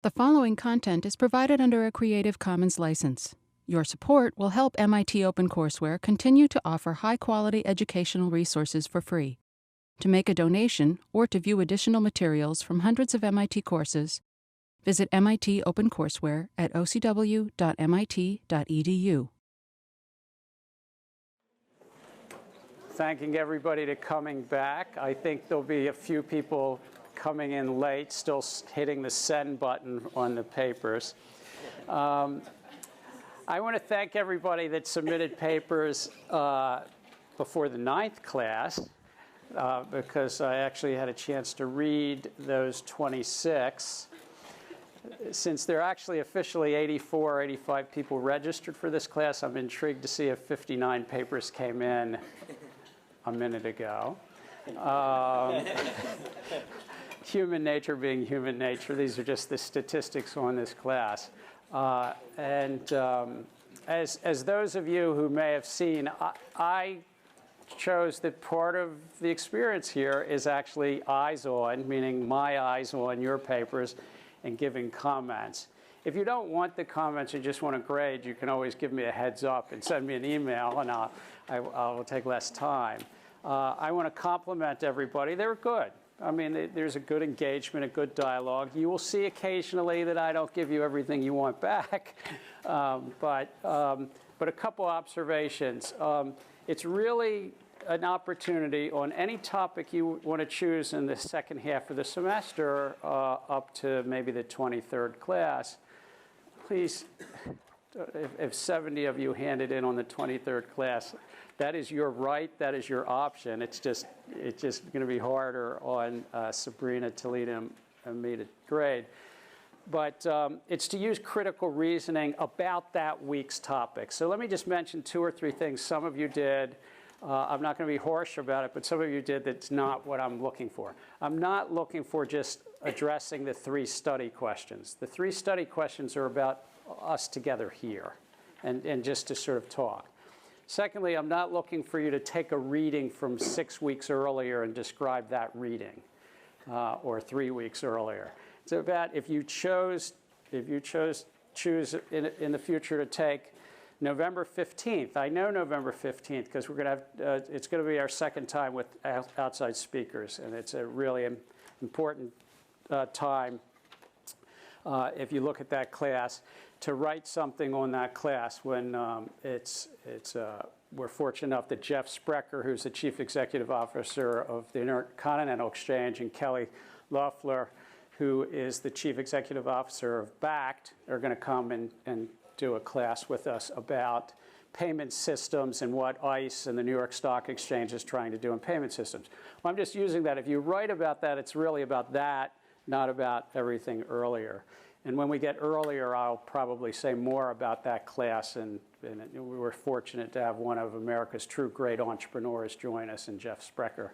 The following content is provided under a Creative Commons license. Your support will help MIT OpenCourseware continue to offer high-quality educational resources for free. To make a donation or to view additional materials from hundreds of MIT courses, visit MIT OpenCourseware at ocw.mit.edu. Thanking everybody for coming back. I think there'll be a few people coming in late, still hitting the send button on the papers. I want to thank everybody that submitted papers before the 9th class, because I actually had a chance to read those 26. Since there are actually officially 84 or 85 people registered for this class, I'm intrigued to see if 59 papers came in a minute ago. Human nature being human nature, these are just the statistics on this class. As those of you who may have seen, I chose that part of the experience here is actually eyes-on, meaning my eyes on your papers and giving comments. If you don't want the comments, you just want to grade, you can always give me a heads up and send me an email, and I'll take less time. I want to compliment everybody. They were good. I mean, there's a good engagement, a good dialogue. You will see occasionally that I don't give you everything you want back, but a couple observations. It's really an opportunity on any topic you want to choose in the second half of the semester up to maybe the 23rd class. Please, if 70 of you handed in on the 23rd class, that is your right, that is your option. It's just going to be harder on Sabrina, Talita, and me to grade. But it's to use critical reasoning about that week's topic. So let me just mention 2 or 3 things some of you did. I'm not going to be harsh about it, but some of you did that's not what I'm looking for. I'm not looking for just addressing the 3 study questions. The 3 study questions are about us together here and just to sort of talk. Secondly, I'm not looking for you to take a reading from 6 weeks earlier and describe that reading, or 3 weeks earlier. It's about if you choose in the future to take November 15th. I know November 15th because we're going to have it's going to be our second time with outside speakers, and it's a really important time. If you look at that class, to write something on that class when we're fortunate enough that Jeff Sprecher, who's the Chief Executive Officer of the Intercontinental Exchange, and Kelly Loeffler, who is the Chief Executive Officer of BACT, are going to come and do a class with us about payment systems and what ICE and the New York Stock Exchange is trying to do in payment systems. Well, I'm just using that. If you write about that, it's really about that, not about everything earlier. And when we get earlier, I'll probably say more about that class. And we were fortunate to have one of America's true great entrepreneurs join us, and Jeff Sprecher,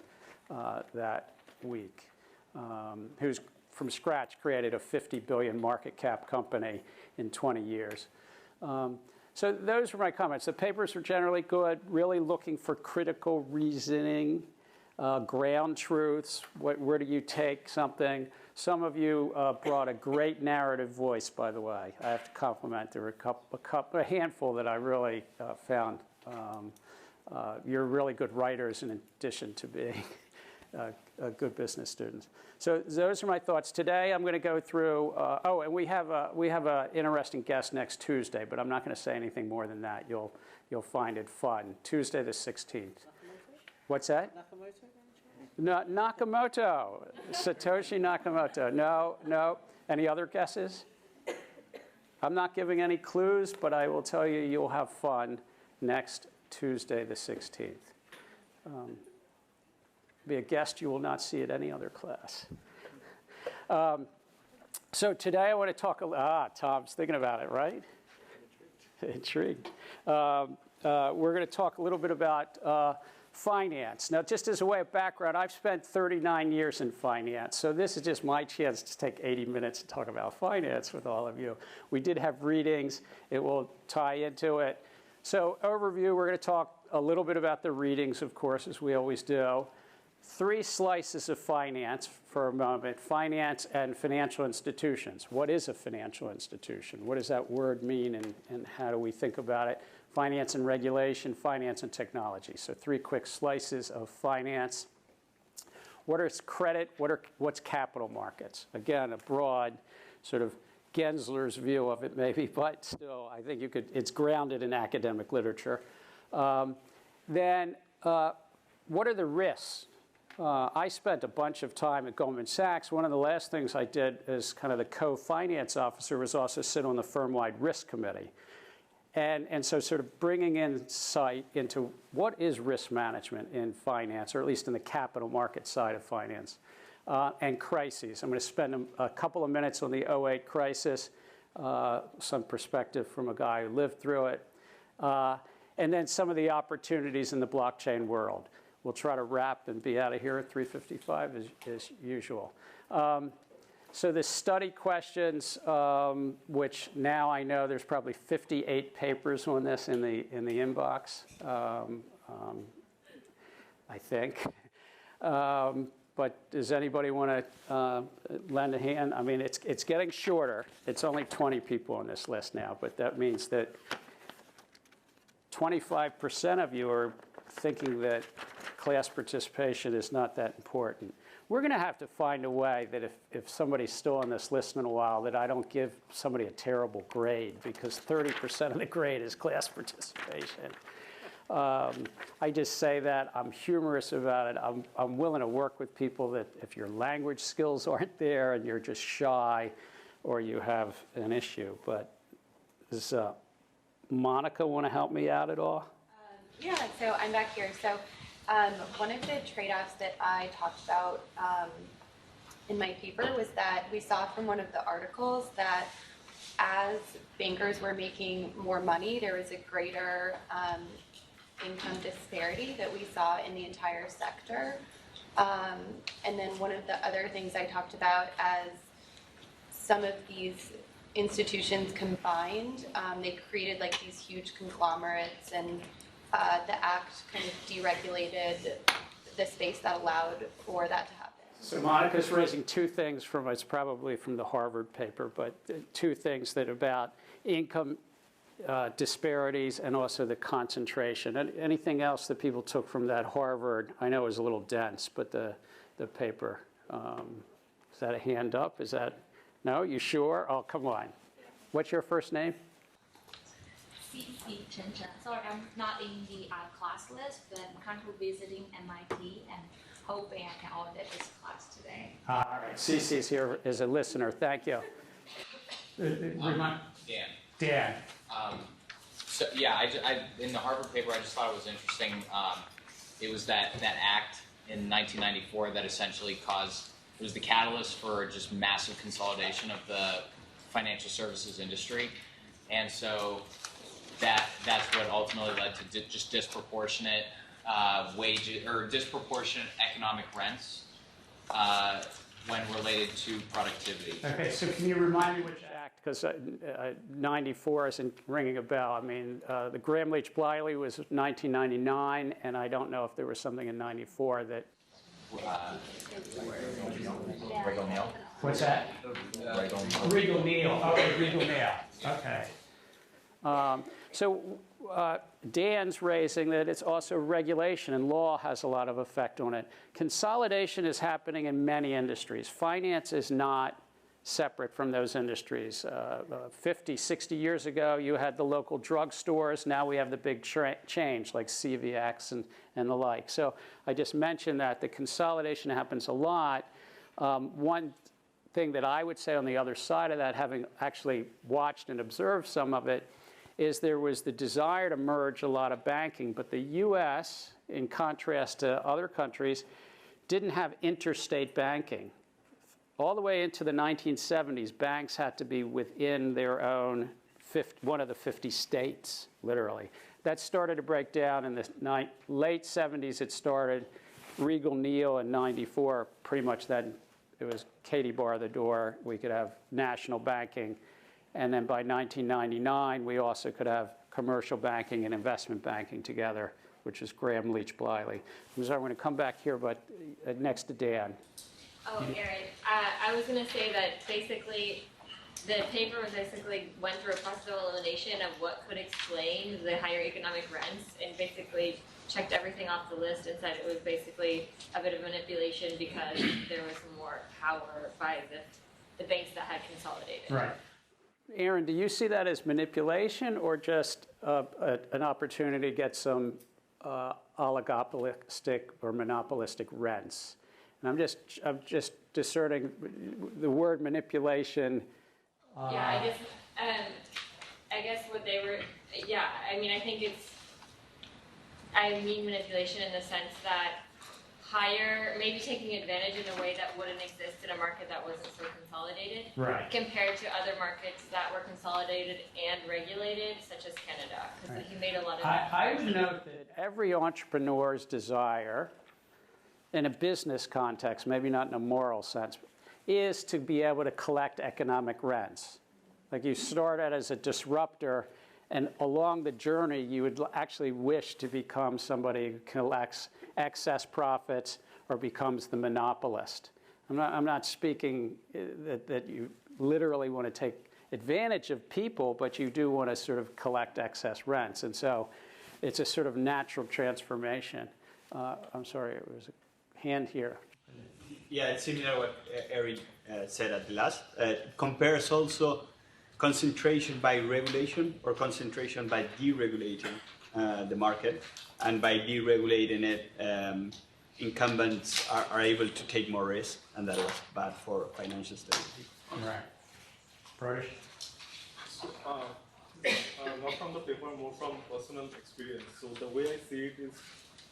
that week, who's from scratch created a $50 billion market cap company in 20 years. So those were my comments. The papers were generally good, really looking for critical reasoning, ground truths. Where do you take something? Some of you brought a great narrative voice, by the way. I have to compliment. There were a handful that I really found. You're really good writers in addition to being good business students. So those are my thoughts. Today I'm going to go through, and we have an interesting guest next Tuesday, but I'm not going to say anything more than that. You'll find it fun. Tuesday the 16th. What's that? No, Nakamoto, Satoshi Nakamoto. No. Any other guesses? I'm not giving any clues, but I will tell you you'll have fun next Tuesday the 16th. Be a guest you will not see at any other class. So today I want to talk, Tom's thinking about it, right? Intrigued. We're going to talk a little bit about finance. Now, just as a way of background, I've spent 39 years in finance, so this is just my chance to take 80 minutes to talk about finance with all of you. We did have readings. It will tie into it. So overview, we're going to talk a little bit about the readings, of course, as we always do. three slices of finance for a moment: finance and financial institutions. What is a financial institution? What does that word mean, and how do we think about it? Finance and regulation, finance and technology. So three quick slices of finance. What is credit? What's capital markets? Again, a broad sort of Gensler's view of it maybe, but still I think it's grounded in academic literature. Then what are the risks? I spent a bunch of time at Goldman Sachs. One of the last things I did as kind of the co-finance officer was also sit on the firm-wide risk committee. And so sort of bringing insight into what is risk management in finance, or at least in the capital market side of finance, and crises. I'm going to spend a couple of minutes on the '08 crisis, some perspective from a guy who lived through it, and then some of the opportunities in the blockchain world. We'll try to wrap and be out of here at 3:55 as usual. So the study questions, which now I know there's probably 58 papers on this in the inbox, I think. But does anybody want to lend a hand? I mean, it's getting shorter. It's only 20 people on this list now, but that means that 25% of you are thinking that class participation is not that important. We're going to have to find a way that if somebody's still on this list in a while, that I don't give somebody a terrible grade, because 30% of the grade is class participation. I just say that. I'm humorous about it. I'm willing to work with people that if your language skills aren't there and you're just shy or you have an issue. But does Monica want to help me out at all? Yeah, so I'm back here. So one of the trade-offs that I talked about in my paper was that we saw from one of the articles that as bankers were making more money, there was a greater income disparity that we saw in the entire sector. And then one of the other things I talked about, as some of these institutions combined, they created like these huge conglomerates, and the act kind of deregulated the space that allowed for that to happen. So Monica's raising two things from, it's probably from the Harvard paper, but two things that about income disparities and also the concentration. Anything else that people took from that Harvard? I know it was a little dense, but the paper. Is that a hand up? Is that, no, you sure? Oh, come on. What's your first name? CC Chen Chen. Sorry, I'm not in the class list, but I'm currently visiting MIT and hoping I can audit this class today. All right, CC's here as a listener. Thank you. Dan. Dan. So yeah, I in the Harvard paper, I just thought it was interesting. It was that act in 1994 that essentially caused, it was the catalyst for just massive consolidation of the financial services industry, and so that's what ultimately led to just disproportionate wages, or disproportionate economic rents when related to productivity. Okay, so can you remind me which act? Because 94 isn't ringing a bell. I mean, the Gramm-Leach-Bliley was 1999, and I don't know if there was something in 94 that... Regal-Neal. What's that? Regal-Neal. Okay, Regal-Neal. Okay. So Dan's raising that it's also regulation, and law has a lot of effect on it. Consolidation is happening in many industries. Finance is not separate from those industries. 50, 60 years ago, you had the local drugstores. Now we have the big change like CVX and the like. So I just mentioned that the consolidation happens a lot. One thing that I would say on the other side of that, having actually watched and observed some of it, is there was the desire to merge a lot of banking, but the U.S., in contrast to other countries, didn't have interstate banking. All the way into the 1970s, banks had to be within their own one of the 50 states, literally. That started to break down in the late 70s. It started. Regal-Neal in 94, pretty much then it was Katie bar the door. We could have national banking. And then by 1999, we also could have commercial banking and investment banking together. which is Graham Leach Bliley. I'm sorry, I'm going to come back here, but next to Dan. Oh, Aaron, I was going to say that basically the paper was basically went through a process of elimination of what could explain the higher economic rents and basically checked everything off the list and said it was basically a bit of manipulation because there was more power by the banks that had consolidated. Right. Aaron, do you see that as manipulation or just an opportunity to get some oligopolistic or monopolistic rents? And I'm just discerning the word manipulation. Yeah, I guess what they were. Yeah, I mean, I mean manipulation in the sense that maybe taking advantage in a way that wouldn't exist in a market that wasn't so consolidated, right, compared to other markets that were consolidated and regulated, such as Canada, because he made a lot of. I would note that every entrepreneur's desire, in a business context, maybe not in a moral sense, is to be able to collect economic rents. Like you start out as a disruptor, and along the journey, you would actually wish to become somebody who collects excess profits or becomes the monopolist. I'm not speaking that you literally want to take advantage of people, but you do want to sort of collect excess rents. And so it's a sort of natural transformation. I'm sorry, it was a hand here. Yeah, it's similar to what Eric said at the last. Compares also concentration by regulation or concentration by deregulating the market. And by deregulating it, incumbents are able to take more risk, and that was bad for financial stability. Right. British? So, not from the paper, more from personal experience. So the way I see it is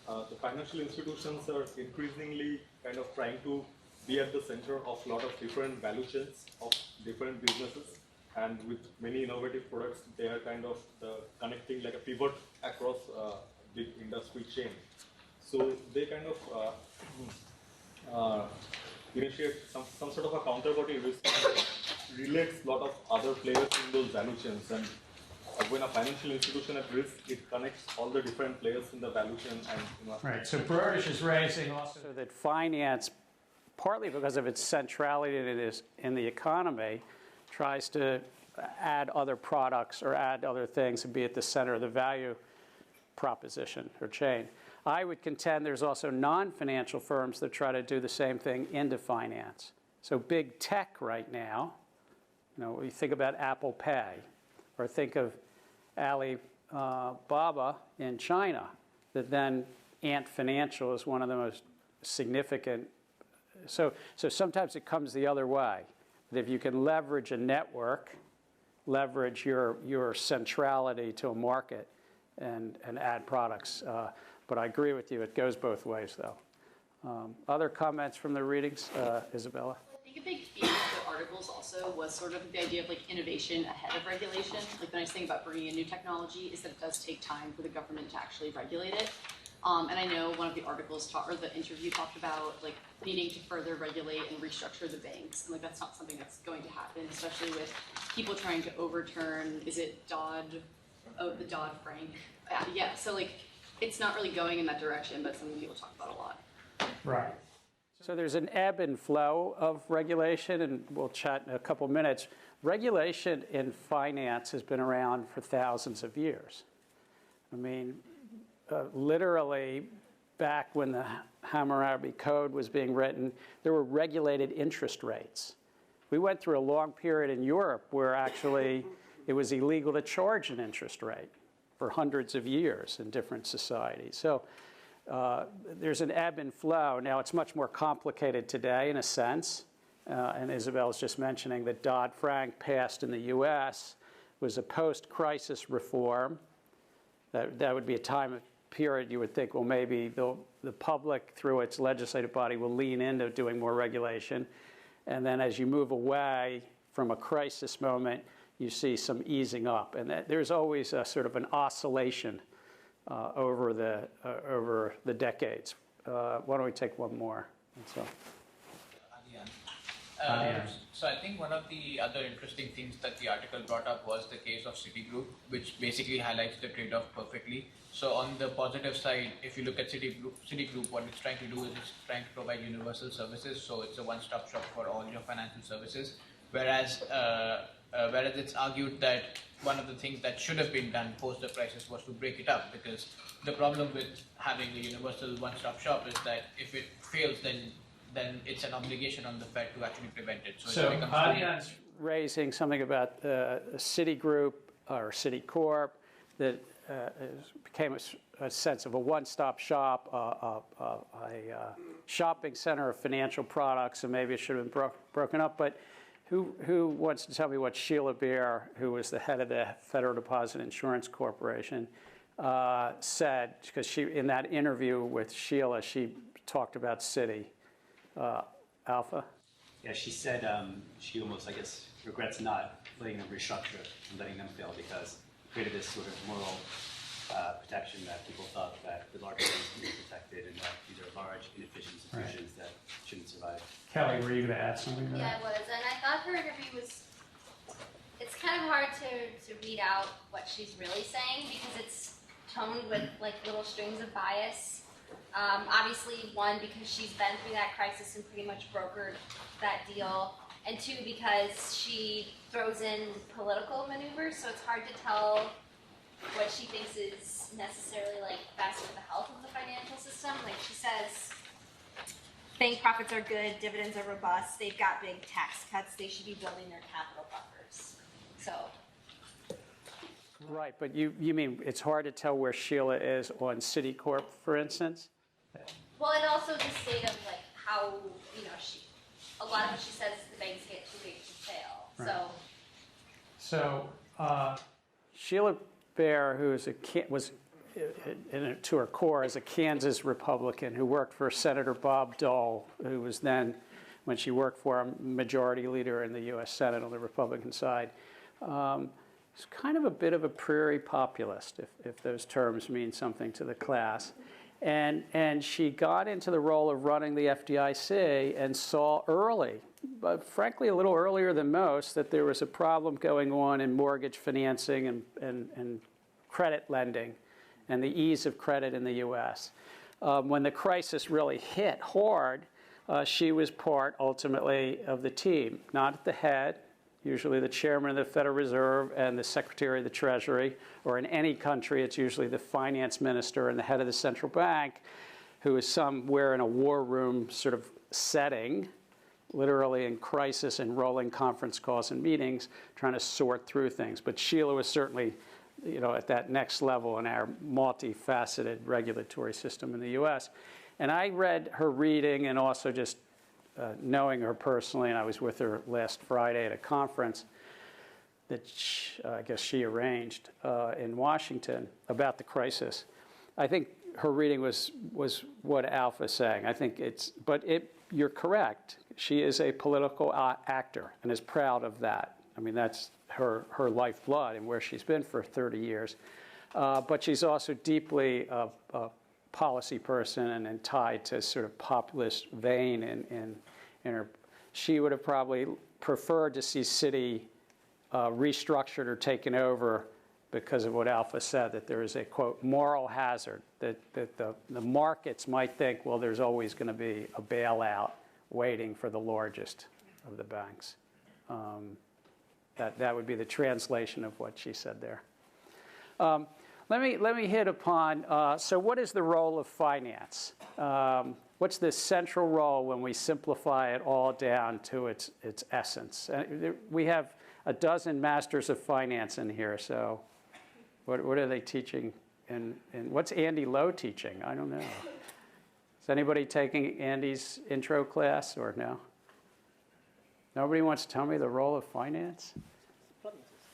the financial institutions are increasingly kind of trying to be at the center of a lot of different value chains of different businesses. And with many innovative products, they are kind of connecting like a pivot across big industry chain. So they kind of initiate some sort of a counterparty risk that relates a lot of other players in those value chains. And when a financial institution at risk, it connects all the different players in the value chain. And right. So British is raising also that finance, partly because of its centrality in the economy, tries to add other products or add other things and be at the center of the value proposition or chain. I would contend there's also non-financial firms that try to do the same thing into finance. So big tech right now, we think about Apple Pay, or think of Alibaba in China, that then Ant Financial is one of the most significant. So sometimes it comes the other way. That if you can leverage a network, leverage your centrality to a market, and add products. But I agree with you, it goes both ways, though. Other comments from the readings? Isabella? I think a big theme of the articles also was sort of the idea of like innovation ahead of regulation. Like the nice thing about bringing in new technology is that it does take time for the government to actually regulate it. And I know one of the articles or the interview talked about like needing to further regulate and restructure the banks. And like that's not something that's going to happen, especially with people trying to overturn, is it the Dodd-Frank? Yeah, so like it's not really going in that direction, but something people talk about a lot. Right. So there's an ebb and flow of regulation, and we'll chat in a couple minutes. Regulation in finance has been around for thousands of years. I mean, literally, back when the Hammurabi Code was being written, there were regulated interest rates. We went through a long period in Europe where actually it was illegal to charge an interest rate for hundreds of years in different societies. So there's an ebb and flow. Now, it's much more complicated today in a sense. And Isabel's just mentioning that Dodd-Frank passed in the US was a post-crisis reform. That would be a time period you would think, well, maybe the public, through its legislative body, will lean into doing more regulation. And then as you move away from a crisis moment, you see some easing up. And there's always a sort of an oscillation over the decades. Why don't we take one more? So. So I think one of the other interesting things that the article brought up was the case of Citigroup, which basically highlights the trade-off perfectly. So on the positive side, if you look at Citigroup, what it's trying to do is it's trying to provide universal services. So it's a one-stop shop for all your financial services. Whereas it's argued that one of the things that should have been done post the crisis was to break it up, because the problem with having a universal one-stop shop is that if it fails, then it's an obligation on the Fed to actually prevent it. So it becomes Adrian's raising something about Citigroup or Citicorp that became a sense of a one-stop shop, a shopping center of financial products, and maybe it should have been broken up. But who wants to tell me what Sheila Bair, who was the head of the Federal Deposit Insurance Corporation, said? Because she, in that interview with Sheila, she talked about Citi. Alpha? Yeah, she said she almost, I guess, regrets not letting them restructure and letting them fail, because it created this sort of moral protection that people thought that the larger ones would be protected, and that these are large, inefficient institutions that shouldn't survive. Kelly, were you going to add something to that? Yeah, I was, and I thought her interview was, it's kind of hard to read out what she's really saying, because it's toned with like little strings of bias. Obviously, one, because she's been through that crisis and pretty much brokered that deal, and two, because she throws in political maneuvers, so it's hard to tell what she thinks is necessarily like best for the health of the financial system. Like she says, bank profits are good, dividends are robust, they've got big tax cuts, they should be building their capital buffers. So. Right, but you mean it's hard to tell where Sheila is on Citicorp, for instance? Well, and also the state of like how, you know, a lot of what she says is the banks get too big to fail. Right. So Sheila Bair, who was to her core as a Kansas Republican who worked for Senator Bob Dole, who was then, when she worked for him, majority leader in the U.S. Senate on the Republican side. It's kind of a bit of a prairie populist, if those terms mean something to the class. And she got into the role of running the FDIC and saw early, but frankly a little earlier than most, that there was a problem going on in mortgage financing and credit lending and the ease of credit in the U.S. When the crisis really hit hard, she was part, ultimately, of the team, not at the head. Usually the chairman of the Federal Reserve and the secretary of the Treasury, or in any country, it's usually the finance minister and the head of the central bank, who is somewhere in a war room sort of setting, literally in crisis and rolling conference calls and meetings, trying to sort through things. But Sheila was certainly, you know, at that next level in our multifaceted regulatory system in the U.S. And I read her reading, and also just knowing her personally, and I was with her last Friday at a conference that I guess she arranged in Washington about the crisis. I think her reading was what Alpha's saying. I think you're correct. She is a political actor and is proud of that. I mean, that's her lifeblood and where she's been for 30 years. But she's also deeply a policy person and tied to sort of populist vein in her. She would have probably preferred to see Citi restructured or taken over because of what Alpha said, that there is a, quote, moral hazard, that the markets might think, well, there's always going to be a bailout waiting for the largest of the banks. That would be the translation of what she said there. Let me hit upon, so what is the role of finance? What's the central role when we simplify it all down to its essence? We have a dozen masters of finance in here, so what are they teaching? And what's Andy Lowe teaching? I don't know. Is anybody taking Andy's intro class or no? Nobody wants to tell me the role of finance?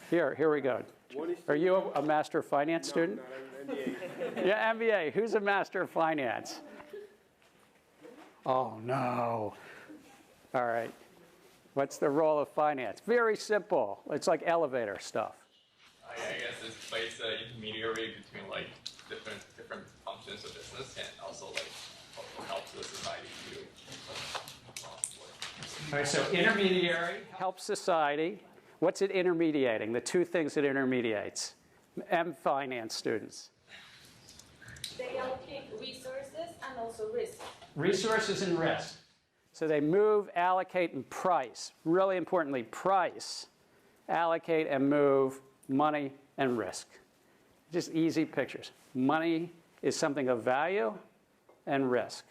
Here we go. Are you a Master of Finance student? No, I'm an MBA. Yeah, MBA. Who's a Master of Finance? Oh, no. All right. What's the role of finance? Very simple. It's like elevator stuff. I guess it plays an intermediary between like different functions of business, and also like helps the society to All right, so intermediary helps society. What's it intermediating? The two things it intermediates. Finance students. They allocate resources and also risk. Resources and risk. So they move, allocate, and price. Really importantly, price, allocate, and move money and risk. Just easy pictures. Money is something of value and risk.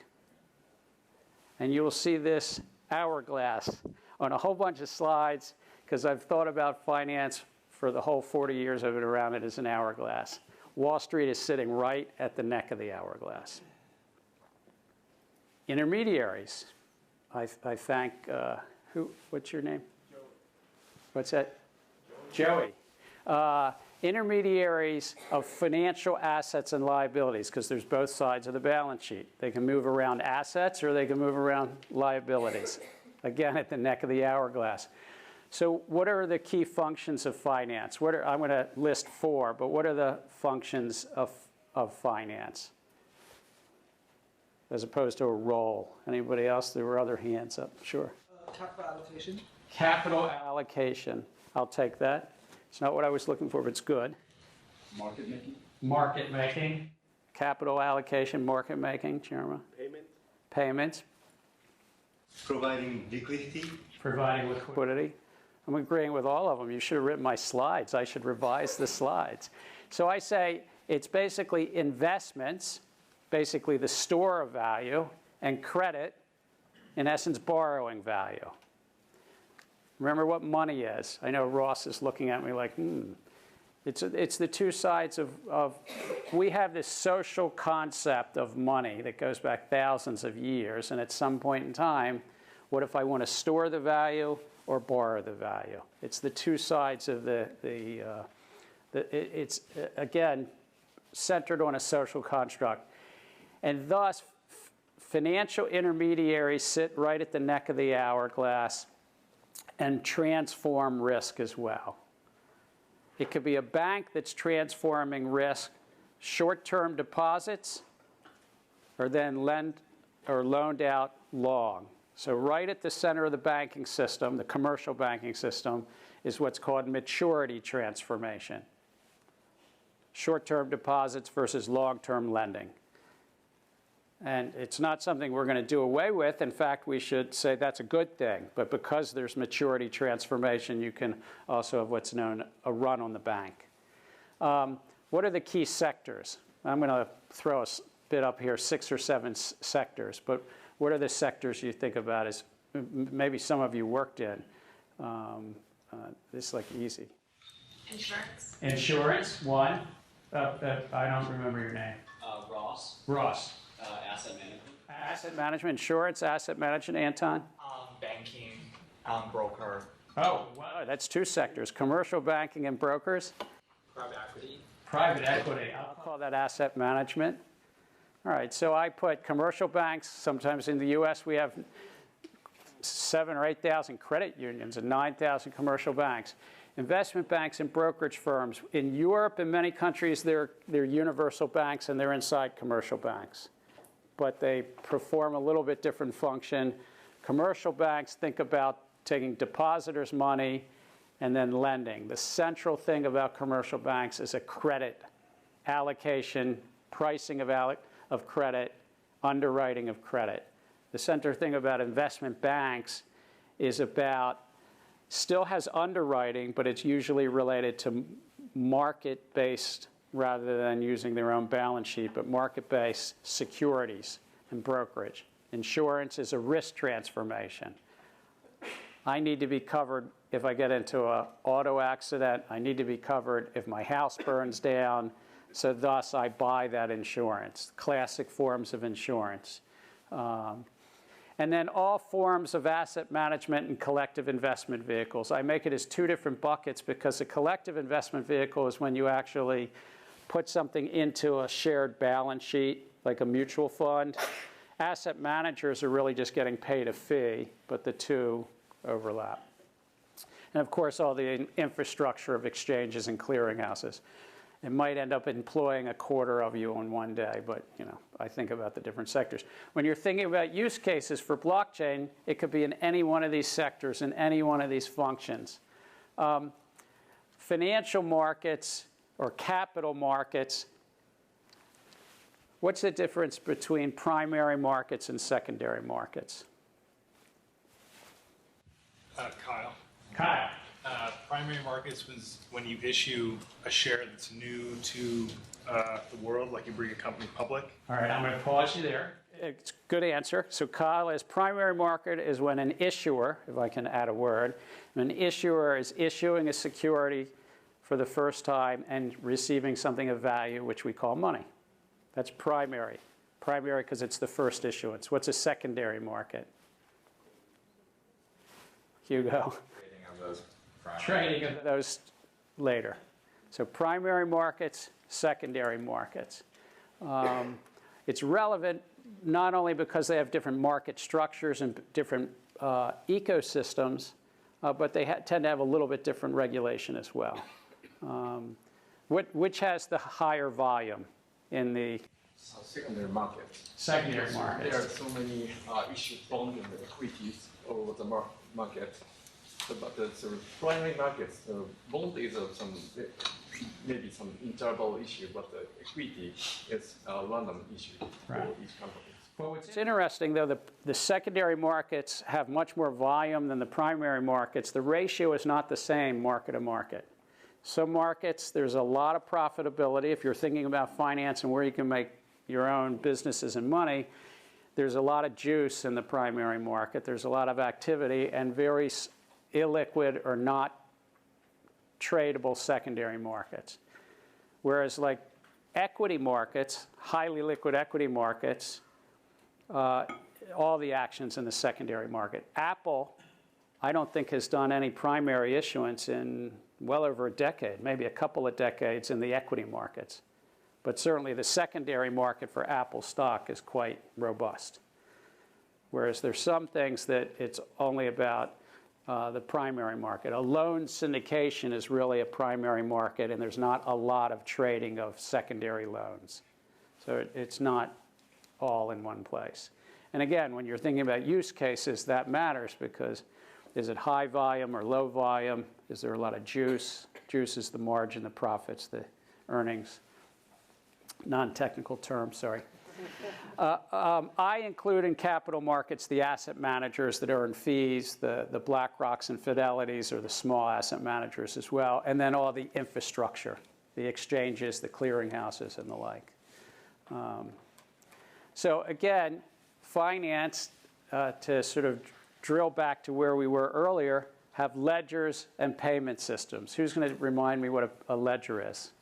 And you will see this hourglass on a whole bunch of slides because I've thought about finance for the whole 40 years I've been around it as an hourglass. Wall Street is sitting right at the neck of the hourglass. Intermediaries. I thank, what's your name? Joey. What's that? Joey. Intermediaries of financial assets and liabilities, because there's both sides of the balance sheet. They can move around assets or they can move around liabilities. Again, at the neck of the hourglass. So what are the key functions of finance? I'm going to list 4, but what are the functions of finance? As opposed to a role. Anybody else? There were other hands up. Sure. Capital allocation. Capital allocation. I'll take that. It's not what I was looking for, but it's good. Market making. Market making. Capital allocation, market making. Jerma. Payment. Payments. Providing liquidity. Providing liquidity. I'm agreeing with all of them. You should have written my slides. I should revise the slides. So I say it's basically investments, basically the store of value, and credit, in essence, borrowing value. Remember what money is. I know Ross is looking at me like, It's the two sides of we have this social concept of money that goes back thousands of years, and at some point in time, what if I want to store the value or borrow the value? It's the two sides of it's, again, centered on a social construct. And thus, financial intermediaries sit right at the neck of the hourglass and transform risk as well. It could be a bank that's transforming risk, short-term deposits, or then loaned out long. So right at the center of the banking system, the commercial banking system, is what's called maturity transformation. Short-term deposits versus long-term lending. And it's not something we're going to do away with. In fact, we should say that's a good thing. But because there's maturity transformation, you can also have what's known a run on the bank. What are the key sectors? I'm going to throw a bit up here, 6 or 7 sectors. But what are the sectors you think about as maybe some of you worked in? This is like easy. Insurance. Insurance, one. I don't remember your name. Ross. Ross. Asset management. Asset management, insurance, asset management, Anton? Banking, broker. Oh, wow, that's 2 sectors, commercial banking and brokers. Private equity. Private equity, I'll call that asset management. All right, so I put commercial banks. Sometimes in the US we have 7,000 or 8,000 credit unions and 9,000 commercial banks. Investment banks and brokerage firms. In Europe, in many countries, they're universal banks and they're inside commercial banks. But they perform a little bit different function. Commercial banks think about taking depositors' money and then lending. The central thing about commercial banks is a credit allocation, pricing of credit, underwriting of credit. The central thing about investment banks is still has underwriting, but it's usually related to market-based rather than using their own balance sheet, but market-based securities and brokerage. Insurance is a risk transformation. I need to be covered if I get into an auto accident. I need to be covered if my house burns down. So thus, I buy that insurance, classic forms of insurance. And then all forms of asset management and collective investment vehicles. I make it as 2 different buckets because a collective investment vehicle is when you actually put something into a shared balance sheet, like a mutual fund. Asset managers are really just getting paid a fee, but the two overlap. And of course, all the infrastructure of exchanges and clearinghouses. It might end up employing a quarter of you on one day, but I think about the different sectors. When you're thinking about use cases for blockchain, it could be in any one of these sectors, in any one of these functions. Financial markets or capital markets, what's the difference between primary markets and secondary markets? Kyle. Kyle. Primary markets was when you issue a share that's new to the world, like you bring a company public. All right, I'm going to pause you there. It's a good answer. So Kyle, is primary market is when an issuer, if I can add a word, an issuer is issuing a security for the first time and receiving something of value, which we call money. That's primary. Primary because it's the first issuance. What's a secondary market? Hugo. Trading of those later. So primary markets, secondary markets. It's relevant not only because they have different market structures and different ecosystems, but they tend to have a little bit different regulation as well. Which has the higher volume in the secondary markets? Secondary markets. There are so many issued bonds and equities over the market. But the primary markets, bond is maybe some interval issue, but the equity is a random issue for each company. Well, what's interesting, though, the secondary markets have much more volume than the primary markets. The ratio is not the same market to market. Some markets, there's a lot of profitability. If you're thinking about finance and where you can make your own businesses and money, there's a lot of juice in the primary market. There's a lot of activity and very illiquid or not tradable secondary markets. Whereas like equity markets, highly liquid equity markets, all the actions in the secondary market. Apple, I don't think has done any primary issuance in well over a decade, maybe a couple of decades in the equity markets. But certainly the secondary market for Apple stock is quite robust. Whereas there's some things that it's only about the primary market. A loan syndication is really a primary market, and there's not a lot of trading of secondary loans. So it's not all in one place. And again, when you're thinking about use cases, that matters because is it high volume or low volume? Is there a lot of juice? Juice is the margin, the profits, the earnings. Non-technical term, sorry. I include in capital markets the asset managers that earn fees, the BlackRocks and Fidelities are the small asset managers as well, and then all the infrastructure, the exchanges, the clearinghouses, and the like. So again, finance, to sort of drill back to where we were earlier, have ledgers and payment systems. Who's going to remind me what a ledger is?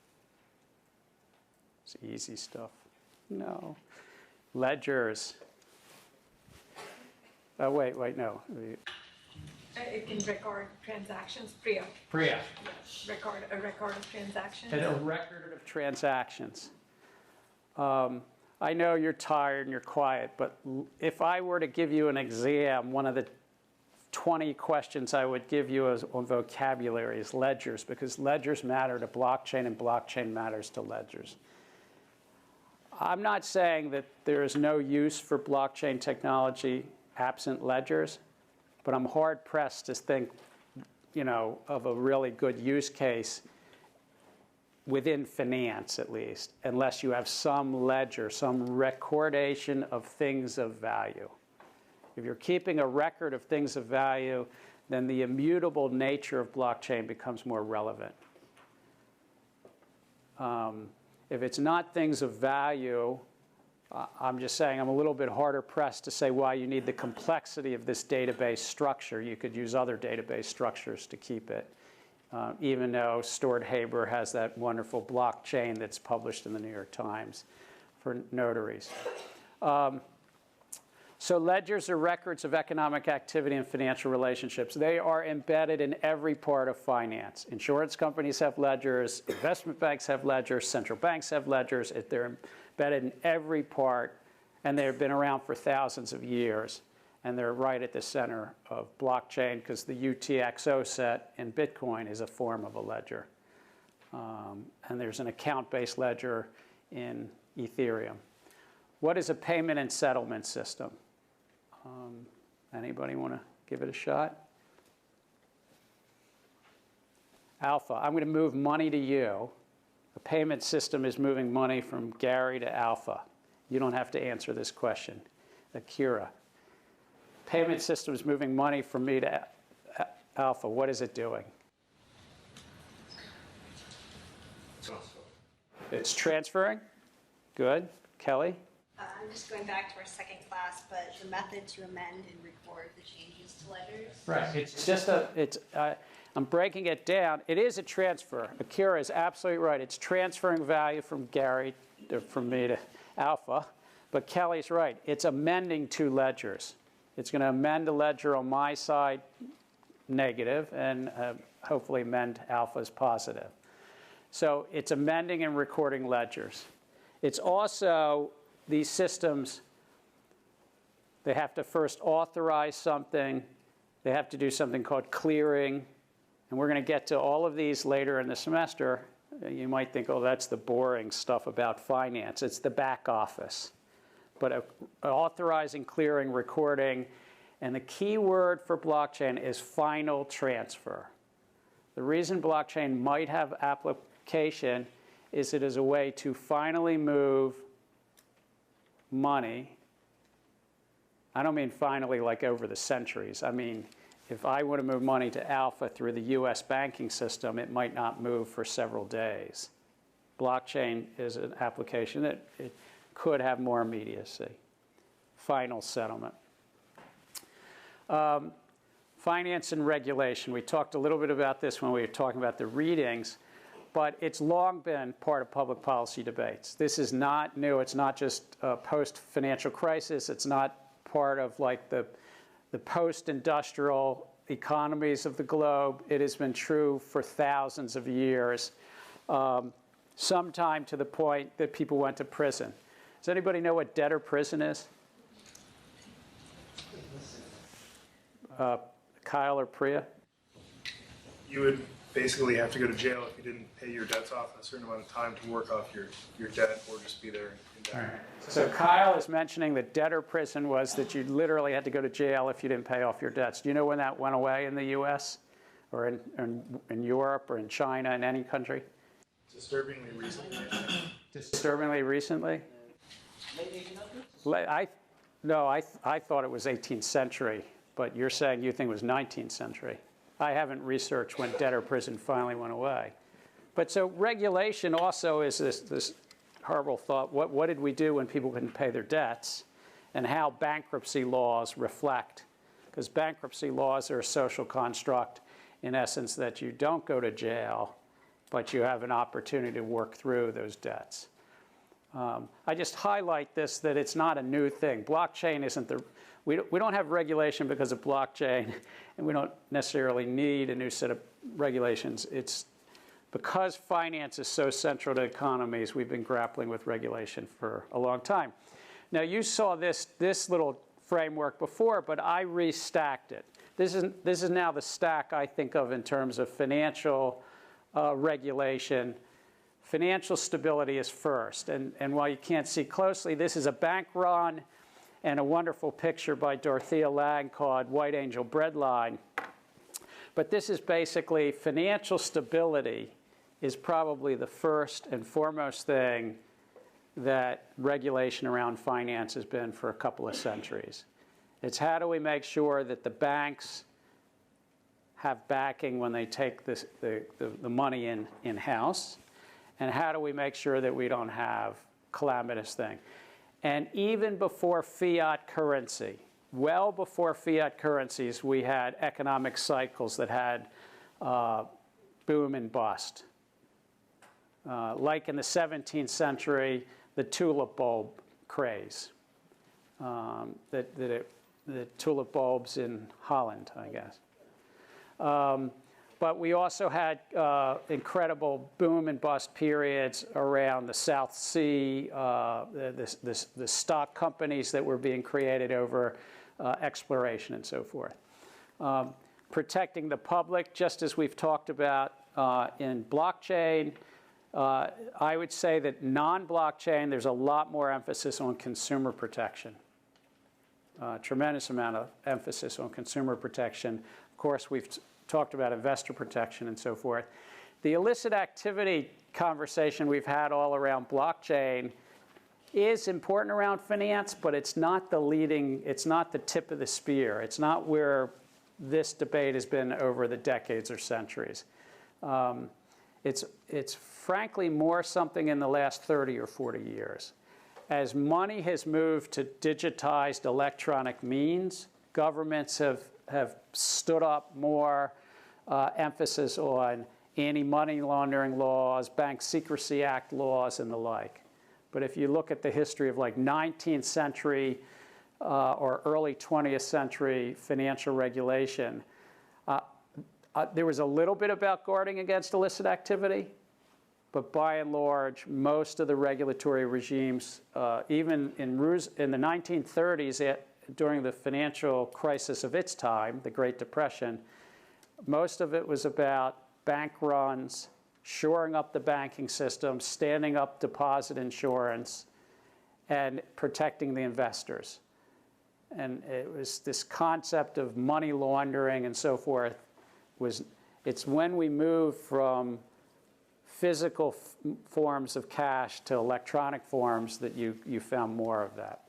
It's easy stuff. No. Ledgers. Oh, wait, no. It can record transactions, PRIA. PRIA. Yes. A record of transactions. And a record of transactions. I know you're tired and you're quiet, but if I were to give you an exam, one of the 20 questions I would give you on vocabulary is ledgers, because ledgers matter to blockchain and blockchain matters to ledgers. I'm not saying that there is no use for blockchain technology absent ledgers, but I'm hard-pressed to think, of a really good use case within finance, at least, unless you have some ledger, some recordation of things of value. If you're keeping a record of things of value, then the immutable nature of blockchain becomes more relevant. If it's not things of value, I'm just saying I'm a little bit harder pressed to say why you need the complexity of this database structure. You could use other database structures to keep it, even though Stuart Haber has that wonderful blockchain that's published in the New York Times for notaries. So ledgers are records of economic activity and financial relationships. They are embedded in every part of finance. Insurance companies have ledgers, investment banks have ledgers, central banks have ledgers. They're embedded in every part, and they've been around for thousands of years. And they're right at the center of blockchain because the UTXO set in Bitcoin is a form of a ledger. And there's an account-based ledger in Ethereum. What is a payment and settlement system? Anybody want to give it a shot? Alpha, I'm going to move money to you. A payment system is moving money from Gary to Alpha. You don't have to answer this question. Akira, payment system is moving money from me to Alpha. What is it doing? It's transferring. Good. Kelly? I'm just going back to our second class, but the method to amend and record the changes to ledgers. Right. It's just I'm breaking it down. It is a transfer. Akira is absolutely right. It's transferring value from Gary, from me to Alpha. But Kelly's right. It's amending two ledgers. It's going to amend a ledger on my side, negative, and hopefully amend Alpha's positive. So it's amending and recording ledgers. It's also, these systems, they have to first authorize something. They have to do something called clearing. And we're going to get to all of these later in the semester. You might think, oh, that's the boring stuff about finance. It's the back office. But authorizing, clearing, recording. And the key word for blockchain is final transfer. The reason blockchain might have application is it is a way to finally move money. I don't mean finally like over the centuries. I mean, if I want to move money to Alpha through the US banking system, it might not move for several days. Blockchain is an application that it could have more immediacy. Final settlement. Finance and regulation. We talked a little bit about this when we were talking about the readings, but it's long been part of public policy debates. This is not new. It's not just post-financial crisis. It's not part of like the post-industrial economies of the globe. It has been true for thousands of years, sometime to the point that people went to prison. Does anybody know what debtor prison is? Kyle or Priya? You would basically have to go to jail if you didn't pay your debts off in a certain amount of time to work off your debt, or just be there in debt. Right. So Kyle is mentioning that debtor prison was that you literally had to go to jail if you didn't pay off your debts. Do you know when that went away in the U.S. or in Europe or in China, in any country? Disturbingly recently. Disturbingly recently? I thought it was 18th century, but you're saying you think it was 19th century. I haven't researched when debtor prison finally went away. But so regulation also is this horrible thought. What did we do when people couldn't pay their debts? And how bankruptcy laws reflect. Because bankruptcy laws are a social construct, in essence, that you don't go to jail, but you have an opportunity to work through those debts. I just highlight this, that it's not a new thing. Blockchain isn't the... We don't have regulation because of blockchain, and we don't necessarily need a new set of regulations. It's because finance is so central to economies, we've been grappling with regulation for a long time. Now, you saw this little framework before, but I restacked it. This is now the stack I think of in terms of financial regulation. Financial stability is first. And while you can't see closely, this is a bank run and a wonderful picture by Dorothea Lange called White Angel Breadline. But this is basically financial stability is probably the first and foremost thing that regulation around finance has been for a couple of centuries. It's how do we make sure that the banks have backing when they take the money in-house, and how do we make sure that we don't have calamitous thing. And even before fiat currency, well before fiat currencies, we had economic cycles that had boom and bust. Like in the 17th century, the tulip bulb craze. The tulip bulbs in Holland, I guess. But we also had incredible boom and bust periods around the South Sea, the stock companies that were being created over exploration and so forth. protecting the public, just as we've talked about in blockchain. I would say that non-blockchain, there's a lot more emphasis on consumer protection. Tremendous amount of emphasis on consumer protection. Of course, we've talked about investor protection and so forth. The illicit activity conversation we've had all around blockchain is important around finance, but it's not the leading, it's not the tip of the spear. It's not where this debate has been over the decades or centuries. It's frankly more something in the last 30 or 40 years. As money has moved to digitized electronic means, governments have stood up more emphasis on anti-money laundering laws, Bank Secrecy Act laws, and the like. But if you look at the history of like 19th century or early 20th century financial regulation, there was a little bit about guarding against illicit activity, but by and large, most of the regulatory regimes, even in the 1930s, during the financial crisis of its time, the Great Depression, most of it was about bank runs, shoring up the banking system, standing up deposit insurance, and protecting the investors. And it was this concept of money laundering and so forth. It's when we move from physical forms of cash to electronic forms that you found more of that.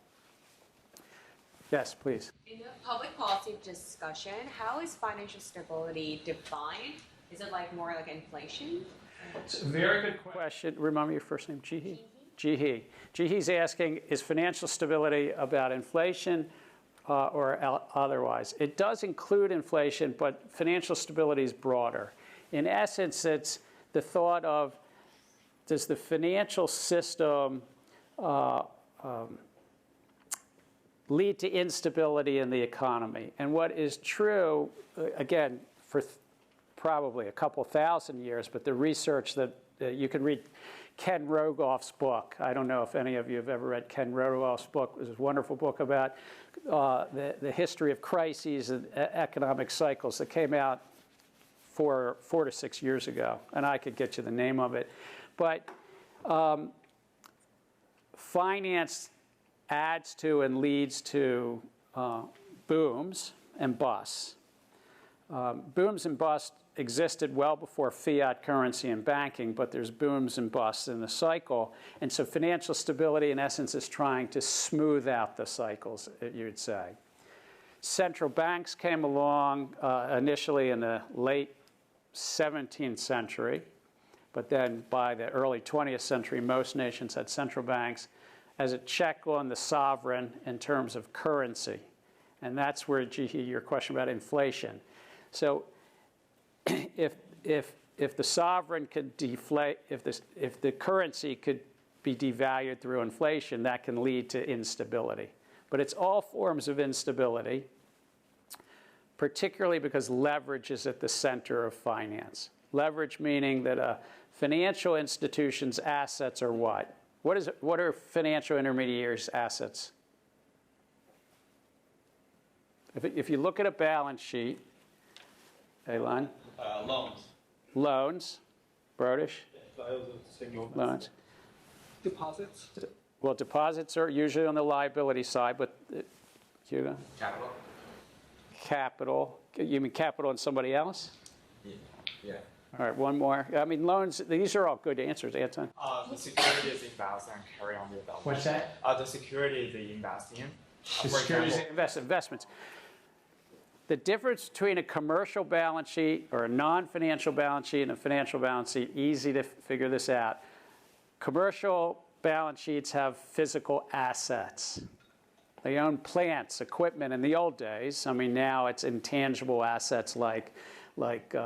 Yes, please. In the public policy discussion, how is financial stability defined? Is it like more like inflation? It's a very good question. Remind me your first name, Jihi? Jihi. Jihi's asking, is financial stability about inflation or otherwise? It does include inflation, but financial stability is broader. In essence, it's the thought of, does the financial system lead to instability in the economy? And what is true, again, for probably a couple thousand years, but the research that you can read Ken Rogoff's book. I don't know if any of you have ever read Ken Rogoff's book. It was a wonderful book about the history of crises and economic cycles that came out 4 to 6 years ago. And I could get you the name of it. But finance adds to and leads to booms and busts. Booms and busts existed well before fiat currency and banking, but there's booms and busts in the cycle. And so financial stability, in essence, is trying to smooth out the cycles, you'd say. Central banks came along initially in the late 17th century, but then by the early 20th century, most nations had central banks as a check on the sovereign in terms of currency. And that's where, Jihi, your question about inflation. So if the sovereign could deflate, if the currency could be devalued through inflation, that can lead to instability. But it's all forms of instability, particularly because leverage is at the center of finance. Leverage meaning that a financial institution's assets are what? What are financial intermediaries' assets? If you look at a balance sheet, Elan? Loans. Loans. Brodish? Loans. Deposits. Well, deposits are usually on the liability side, but Hugo? Capital. Capital. You mean capital in somebody else? Yeah. All right, one more. I mean, loans, these are all good answers, Anton. The securities invest and carry on with that. What's that? The securities they invest in. The securities investments. The difference between a commercial balance sheet or a non-financial balance sheet and a financial balance sheet, easy to figure this out. Commercial balance sheets have physical assets. They own plants, equipment in the old days. I mean, now it's intangible assets like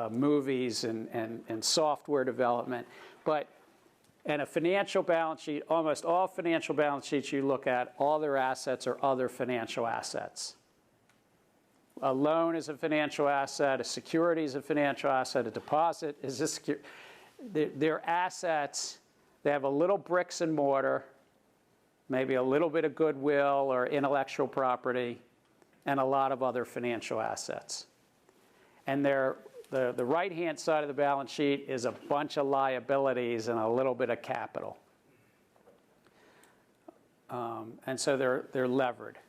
movies and software development. And a financial balance sheet, almost all financial balance sheets you look at, all their assets are other financial assets. A loan is a financial asset, a security is a financial asset, a deposit is a security. They're assets. They have a little bricks and mortar, maybe a little bit of goodwill or intellectual property, and a lot of other financial assets. And the right-hand side of the balance sheet is a bunch of liabilities and a little bit of capital. And so they're levered.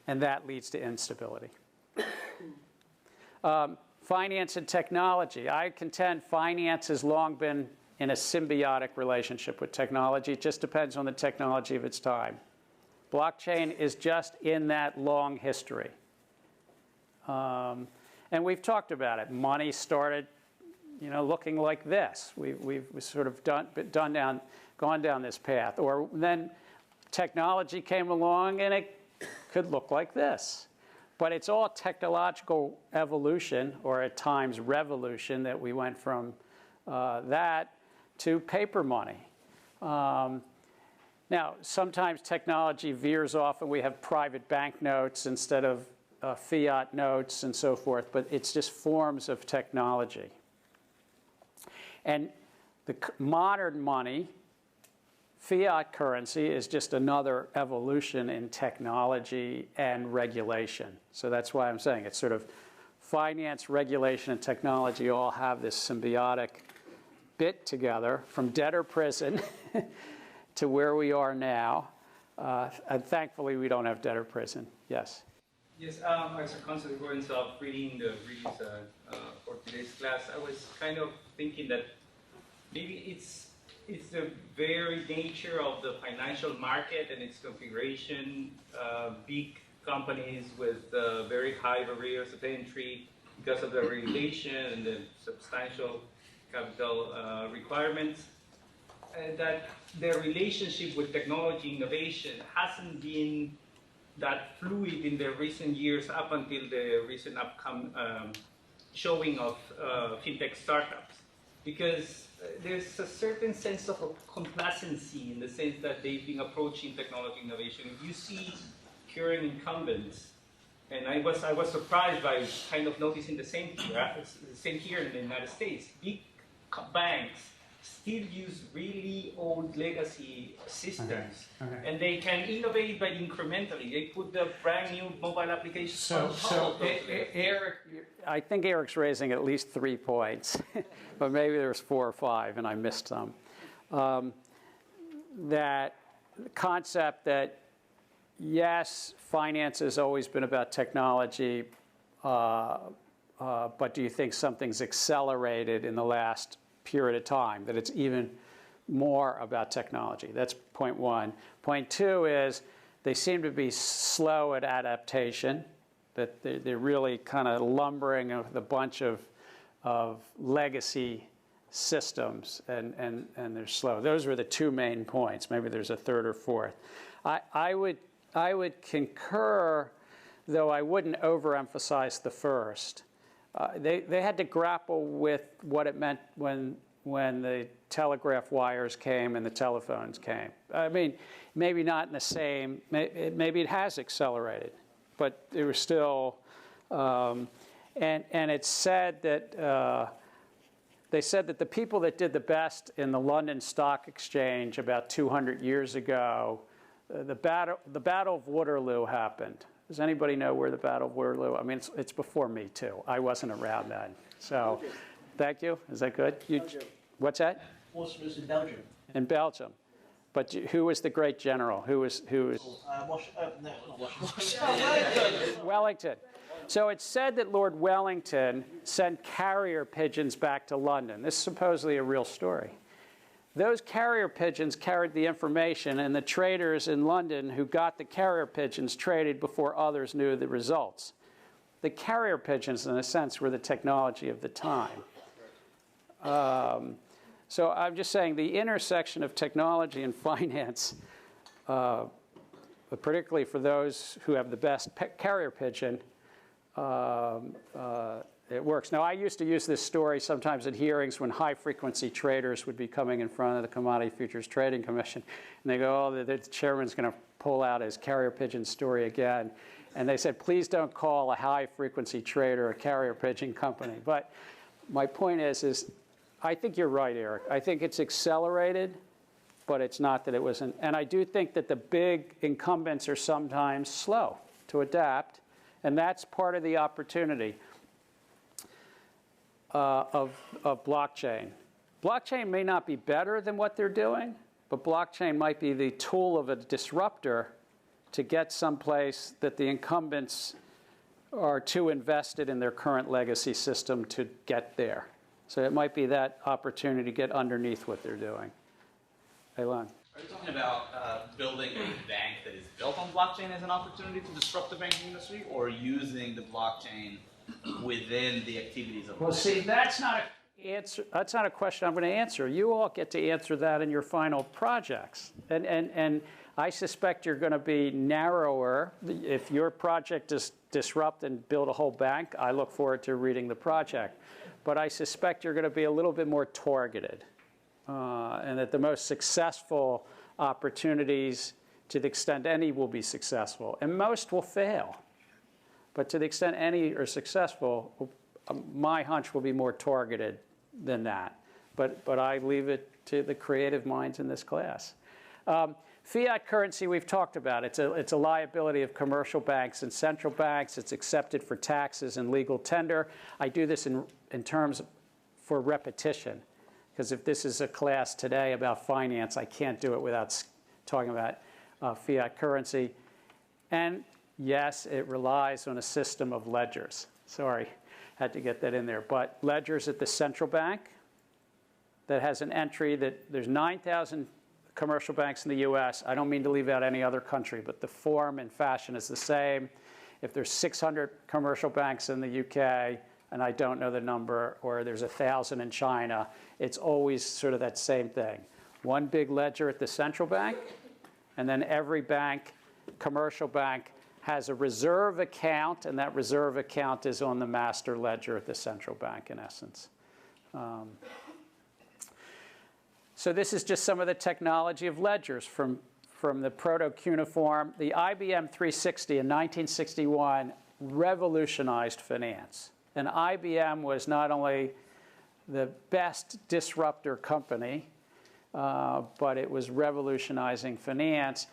And that leads to instability. Finance and technology. I contend finance has long been in a symbiotic relationship with technology. It just depends on the technology of its time. Blockchain is just in that long history. And we've talked about it. Money started, looking like this. We've sort of gone down this path. Or then technology came along and it could look like this. But it's all technological evolution, or at times revolution, that we went from that to paper money. Now, sometimes technology veers off and we have private banknotes instead of fiat notes and so forth, but it's just forms of technology. And the modern money, fiat currency, is just another evolution in technology and regulation. So that's why I'm saying it's sort of finance, regulation, and technology all have this symbiotic bit together from debtor prison to where we are now. And thankfully, we don't have debtor prison. Yes? Yes, as a consequence of reading the briefs for today's class, I was kind of thinking that maybe it's the very nature of the financial market and its configuration, big companies with very high barriers of entry because of the regulation and the substantial capital requirements, that their relationship with technology innovation hasn't been that fluid in the recent years up until the recent showing of fintech startups. Because there's a certain sense of complacency in the sense that they've been approaching technology innovation. You see current incumbents, and I was surprised by kind of noticing the same here in the United States. Big banks still use really old legacy systems, and they can innovate by incrementally. They put the brand new mobile applications on top of those. Eric, I think Eric's raising at least 3 points, but maybe there's 4 or 5, and I missed some. That concept that, yes, finance has always been about technology, but do you think something's accelerated in the last period of time, that it's even more about technology? That's point 1. Point 2 is they seem to be slow at adaptation, that they're really kind of lumbering with a bunch of legacy systems, and they're slow. Those were the 2 main points. Maybe there's a 3rd or 4th. I would concur, though I wouldn't overemphasize the first. They had to grapple with what it meant when the telegraph wires came and the telephones came. I mean, maybe not in the same, maybe it has accelerated, but it was still, and it's said that, they said that the people that did the best in the London Stock Exchange about 200 years ago, the Battle of Waterloo happened. Does anybody know where the Battle of Waterloo? I mean, it's before me, too. I wasn't around then. So, thank you. Is that good? What's that? Waterloo in Belgium. In Belgium. But who was the great general? Who was? Wellington. So it's said that Lord Wellington sent carrier pigeons back to London. This is supposedly a real story. Those carrier pigeons carried the information, and the traders in London who got the carrier pigeons traded before others knew the results. The carrier pigeons, in a sense, were the technology of the time. So I'm just saying the intersection of technology and finance, particularly for those who have the best carrier pigeon, it works. Now, I used to use this story sometimes at hearings when high-frequency traders would be coming in front of the Commodity Futures Trading Commission, and they go, oh, the chairman's going to pull out his carrier pigeon story again. And they said, please don't call a high-frequency trader a carrier pigeon company. But my point is I think you're right, Eric. I think it's accelerated, but it's not that it wasn't. And I do think that the big incumbents are sometimes slow to adapt, And that's part of the opportunity of blockchain. Blockchain may not be better than what they're doing, but blockchain might be the tool of a disruptor to get someplace that the incumbents are too invested in their current legacy system to get there. So it might be that opportunity to get underneath what they're doing. Elan. Are you talking about building a bank that is built on blockchain as an opportunity to disrupt the banking industry, or using the blockchain within the activities of the Well, bank? see, that's not a question I'm going to answer. You all get to answer that in your final projects. And I suspect you're going to be narrower. If your project is disrupt and build a whole bank, I look forward to reading the project. But I suspect you're going to be a little bit more targeted. And that the most successful opportunities, to the extent any will be successful, and most will fail. But to the extent any are successful, my hunch will be more targeted than that. But I leave it to the creative minds in this class. Fiat currency we've talked about. It's a liability of commercial banks and central banks. It's accepted for taxes and legal tender. I do this in terms for repetition. Because if this is a class today about finance, I can't do it without talking about fiat currency. And yes, it relies on a system of ledgers. Sorry, had to get that in there. But ledgers at the central bank that has an entry that there's 9,000 commercial banks in the US. I don't mean to leave out any other country, but the form and fashion is the same. If there's 600 commercial banks in the UK, and I don't know the number, or there's 1,000 in China, it's always sort of that same thing. One big ledger at the central bank, and then every bank, commercial bank, has a reserve account, and that reserve account is on the master ledger at the central bank, in essence. So this is just some of the technology of ledgers from the proto-cuneiform. The IBM 360 in 1961 revolutionized finance. And IBM was not only the best disruptor company, but it was revolutionizing finance.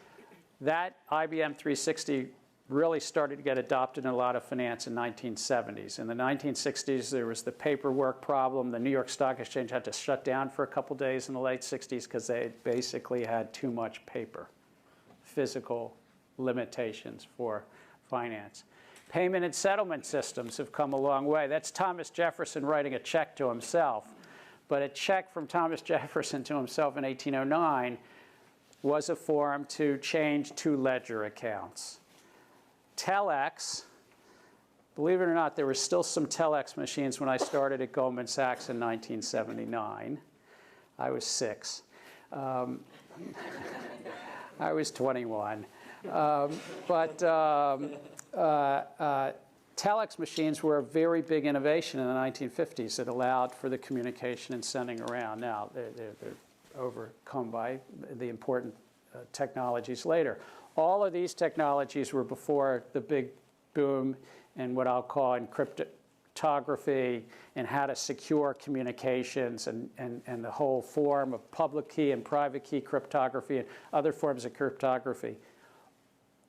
That IBM 360 really started to get adopted in a lot of finance in the 1970s. In the 1960s, there was the paperwork problem. The New York Stock Exchange had to shut down for a couple days in the late 60s because they basically had too much paper, physical limitations for finance. Payment and settlement systems have come a long way. That's Thomas Jefferson writing a check to himself. But a check from Thomas Jefferson to himself in 1809 was a form to change two ledger accounts. Telex, believe it or not, there were still some telex machines when I started at Goldman Sachs in 1979. I was 6. I was 21. Telex machines were a very big innovation in the 1950s that allowed for the communication and sending around. Now, they're overcome by the important technologies later. All of these technologies were before the big boom in what I'll call cryptography and how to secure communications and the whole form of public key and private key cryptography and other forms of cryptography,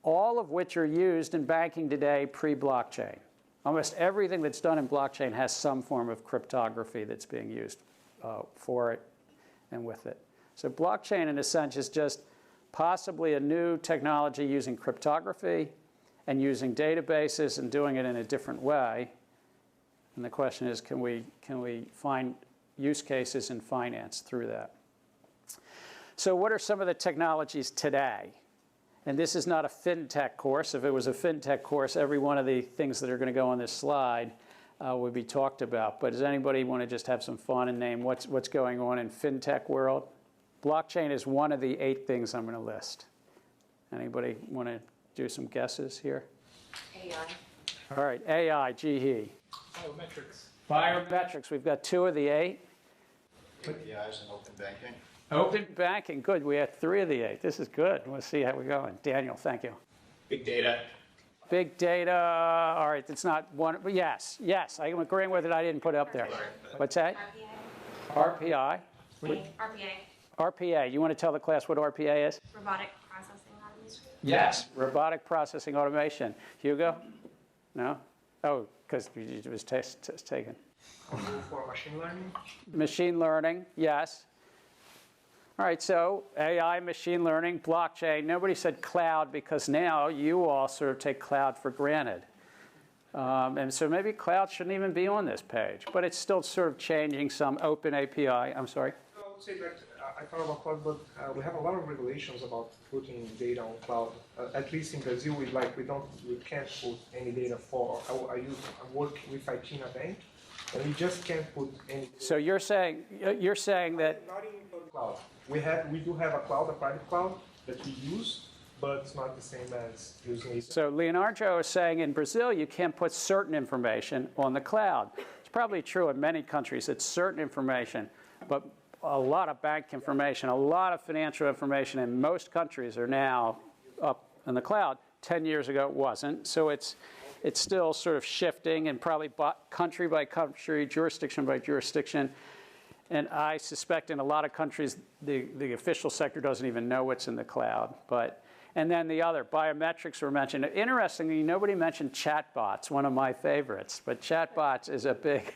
all of which are used in banking today pre-blockchain. Almost everything that's done in blockchain has some form of cryptography that's being used for it and with it. So blockchain, in a sense, is just possibly a new technology using cryptography and using databases and doing it in a different way. And the question is, can we find use cases in finance through that? So what are some of the technologies today? And this is not a fintech course. If it was a fintech course, every one of the things that are going to go on this slide would be talked about. But does anybody want to just have some fun and name what's going on in fintech world? Blockchain is one of the 8 things I'm going to list. Anybody want to do some guesses here? AI. All right, AI, Jihe. Biometrics. Biometrics, we've got 2 of the 8. APIs and open banking. Open banking, good. We had 3 of the 8. This is good. We'll see how we're going. Daniel, thank you. Big data. Big data, all right, it's not one, but yes, I'm agreeing with it. I didn't put it up there. What's that? RPI. RPA. You want to tell the class what RPA is? Robotic processing automation. Yes. Robotic processing automation. Hugo? No? Oh, because it was taken. For machine learning? Machine learning, yes. All right, so AI, machine learning, blockchain. Nobody said cloud because now you all sort of take cloud for granted. And so maybe cloud shouldn't even be on this page, but it's still sort of changing some open API. I'm sorry? I would say that I thought about cloud, but we have a lot of regulations about putting data on cloud. At least in Brazil, we can't put any data for. I work with IT in a bank, and we just can't put any. So you're saying that not in public cloud. We do have a cloud, a private cloud that we use, but it's not the same as using it. So Leonardo is saying in Brazil you can't put certain information on the cloud. It's probably true in many countries. It's certain information, but a lot of bank information, a lot of financial information in most countries are now up in the cloud. 10 years ago it wasn't. So it's still sort of shifting, and probably country by country, jurisdiction by jurisdiction. And I suspect in a lot of countries the official sector doesn't even know what's in the cloud. And then the other, biometrics were mentioned. Interestingly, nobody mentioned chatbots, one of my favorites. But chatbots is a big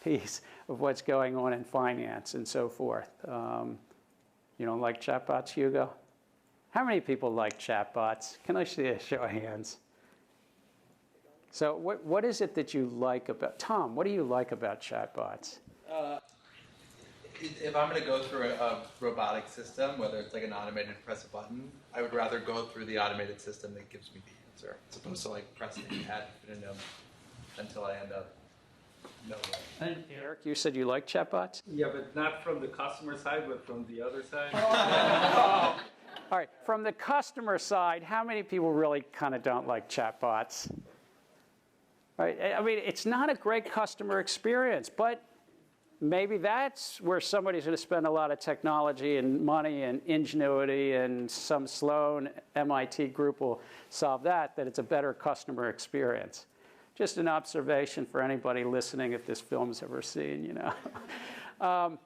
piece of what's going on in finance and so forth. You don't like chatbots, Hugo? How many people like chatbots? Can I see a show of hands? So what is it that you like about, Tom, what do you like about chatbots? If I'm going to go through a robotic system, whether it's like an automated press a button, I would rather go through the automated system that gives me the answer, as opposed to like pressing ad infinitum until I end up nowhere. And Eric, you said you like chatbots? Yeah, but not from the customer side, but from the other side. All right, from the customer side, how many people really kind of don't like chatbots? All right, I mean, it's not a great customer experience, but maybe that's where somebody's going to spend a lot of technology and money and ingenuity, and some Sloan MIT group will solve that it's a better customer experience. Just an observation for anybody listening if this film's ever seen, you know.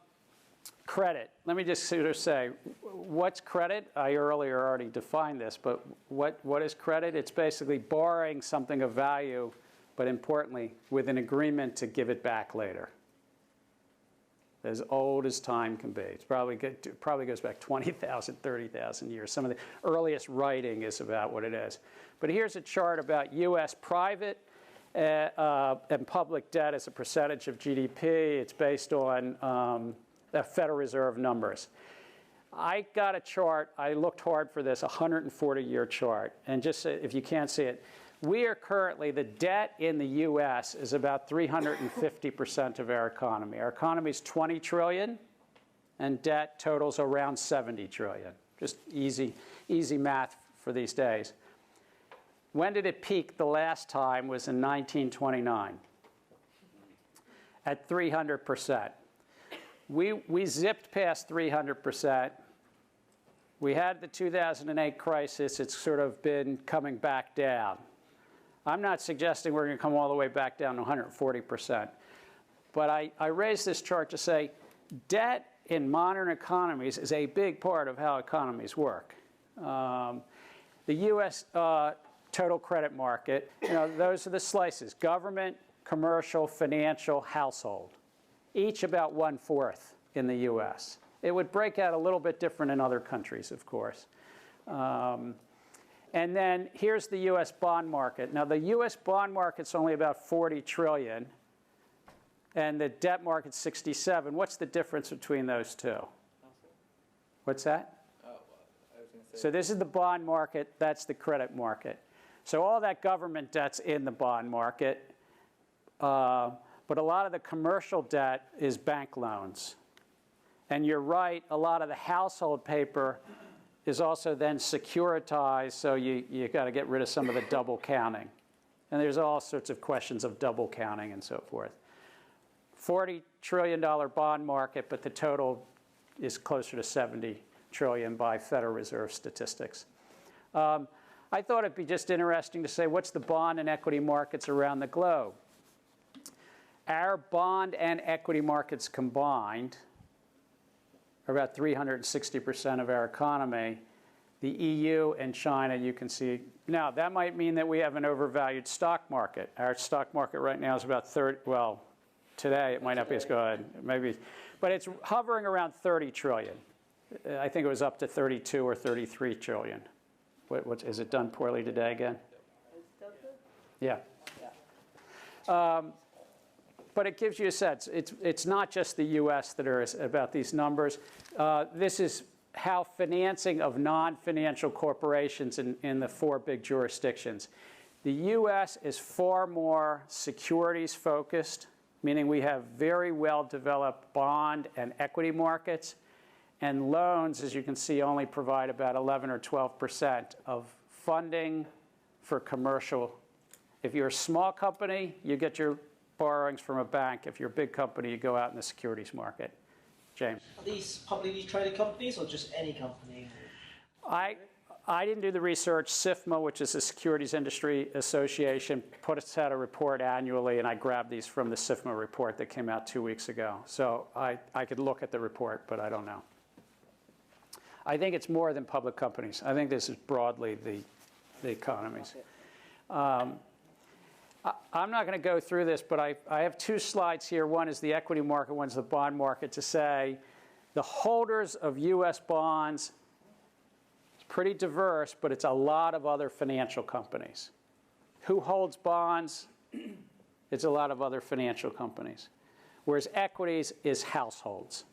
Credit. Let me just sort of say, what's credit? I earlier already defined this, but what is credit? It's basically borrowing something of value, but importantly, with an agreement to give it back later. As old as time can be. It probably goes back 20,000, 30,000 years. Some of the earliest writing is about what it is. But here's a chart about U.S. private and public debt as a percentage of GDP. It's based on the Federal Reserve numbers. I got a chart. I looked hard for this, 140-year chart. And just if you can't see it, we are currently, the debt in the U.S. is about 350% of our economy. Our economy is 20 trillion, and debt totals around 70 trillion. Just easy math for these days. When did it peak the last time was in 1929 at 300%. We zipped past 300%. We had the 2008 crisis. It's sort of been coming back down. I'm not suggesting we're going to come all the way back down to 140%. But I raised this chart to say debt in modern economies is a big part of how economies work. The U.S. Total credit market, those are the slices: government, commercial, financial, household. Each about 1/4 in the U.S. It would break out a little bit different in other countries, of course. And then here's the U.S. bond market. Now, the U.S. bond market's only about 40 trillion, and the debt market's 67. What's the difference between those two? What's that? I was going to say. So this is the bond market. That's the credit market. So all that government debt's in the bond market, but a lot of the commercial debt is bank loans. And you're right, a lot of the household paper is also then securitized, so you got to get rid of some of the double counting. And there's all sorts of questions of double counting and so forth. $40 trillion bond market, but the total is closer to 70 trillion by Federal Reserve statistics. I thought it'd be just interesting to say, what's the bond and equity markets around the globe? Our bond and equity markets combined are about 360% of our economy. The EU and China, you can see. Now, that might mean that we have an overvalued stock market. Our stock market right now is about 30, well, today it might not be as good, maybe, but it's hovering around 30 trillion. I think it was up to 32 or 33 trillion. Is it done poorly today again? Yeah. But it gives you a sense. It's not just the U.S. that are about these numbers. This is how financing of non-financial corporations in the 4 big jurisdictions. The U.S. is far more securities focused, meaning we have very well-developed bond and equity markets. And loans, as you can see, only provide about 11 or 12% of funding for commercial. If you're a small company, you get your borrowings from a bank. If you're a big company, you go out in the securities market. James. Are these publicly traded companies or just any company? I didn't do the research. SIFMA, which is the Securities Industry Association, puts out a report annually, and I grabbed these from the SIFMA report that came out 2 weeks ago. So I could look at the report, but I don't know. I think it's more than public companies. I think this is broadly the economies. I'm not going to go through this, but I have 2 slides here. One is the equity market, one's the bond market, to say the holders of U.S. bonds, it's pretty diverse, but it's a lot of other financial companies. Who holds bonds? It's a lot of other financial companies. Whereas equities is households.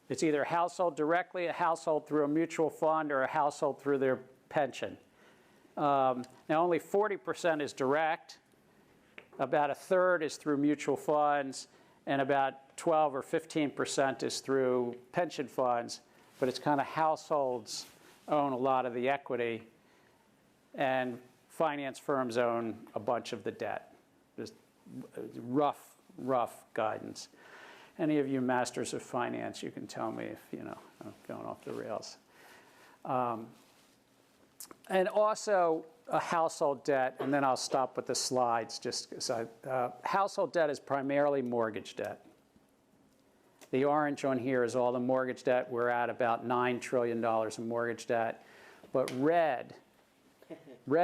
It's either a household directly, a household through a mutual fund, or a household through their pension. Now, only 40% is direct. About 1/3 is through mutual funds, and about 12 or 15% is through pension funds. But it's kind of households own a lot of the equity, and finance firms own a bunch of the debt. Just rough guidance. Any of you masters of finance, you can tell me if, I'm going off the rails. And also a household debt, and then I'll stop with the slides just because household debt is primarily mortgage debt. The orange on here is all the mortgage debt. We're at about $9 trillion in mortgage debt. But red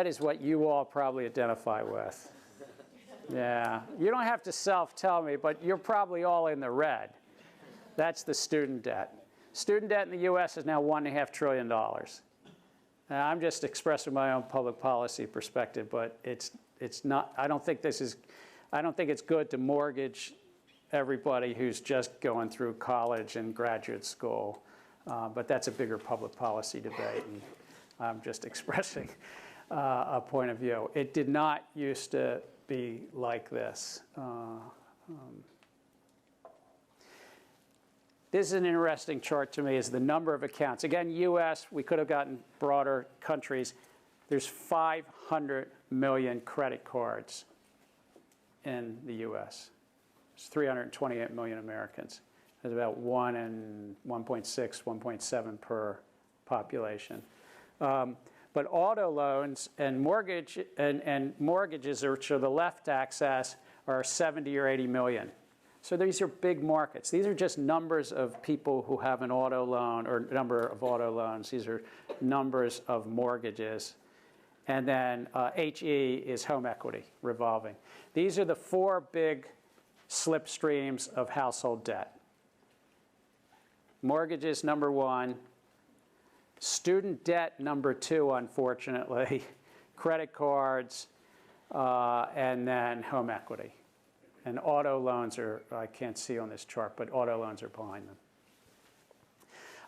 is what you all probably identify with. Yeah, you don't have to self-tell me, but you're probably all in the red. That's the student debt. Student debt in the U.S. is now $1.5 trillion. Now, I'm just expressing my own public policy perspective, but it's not. I don't think it's good to mortgage everybody who's just going through college and graduate school. But that's a bigger public policy debate, and I'm just expressing a point of view. It did not used to be like this. This is an interesting chart to me, is the number of accounts. Again, U.S., we could have gotten broader countries. There's 500 million credit cards in the U.S. There's 328 million Americans. There's about 1.6, 1.7 per population. But auto loans and mortgages, which are the left axis, are 70 or 80 million. So these are big markets. These are just numbers of people who have an auto loan, or number of auto loans. These are numbers of mortgages. And then HE is home equity, revolving. These are the 4 big slipstreams of household debt. Mortgages, number 1. Student debt, number 2, unfortunately. Credit cards, and then home equity. And auto loans are, I can't see on this chart, but auto loans are behind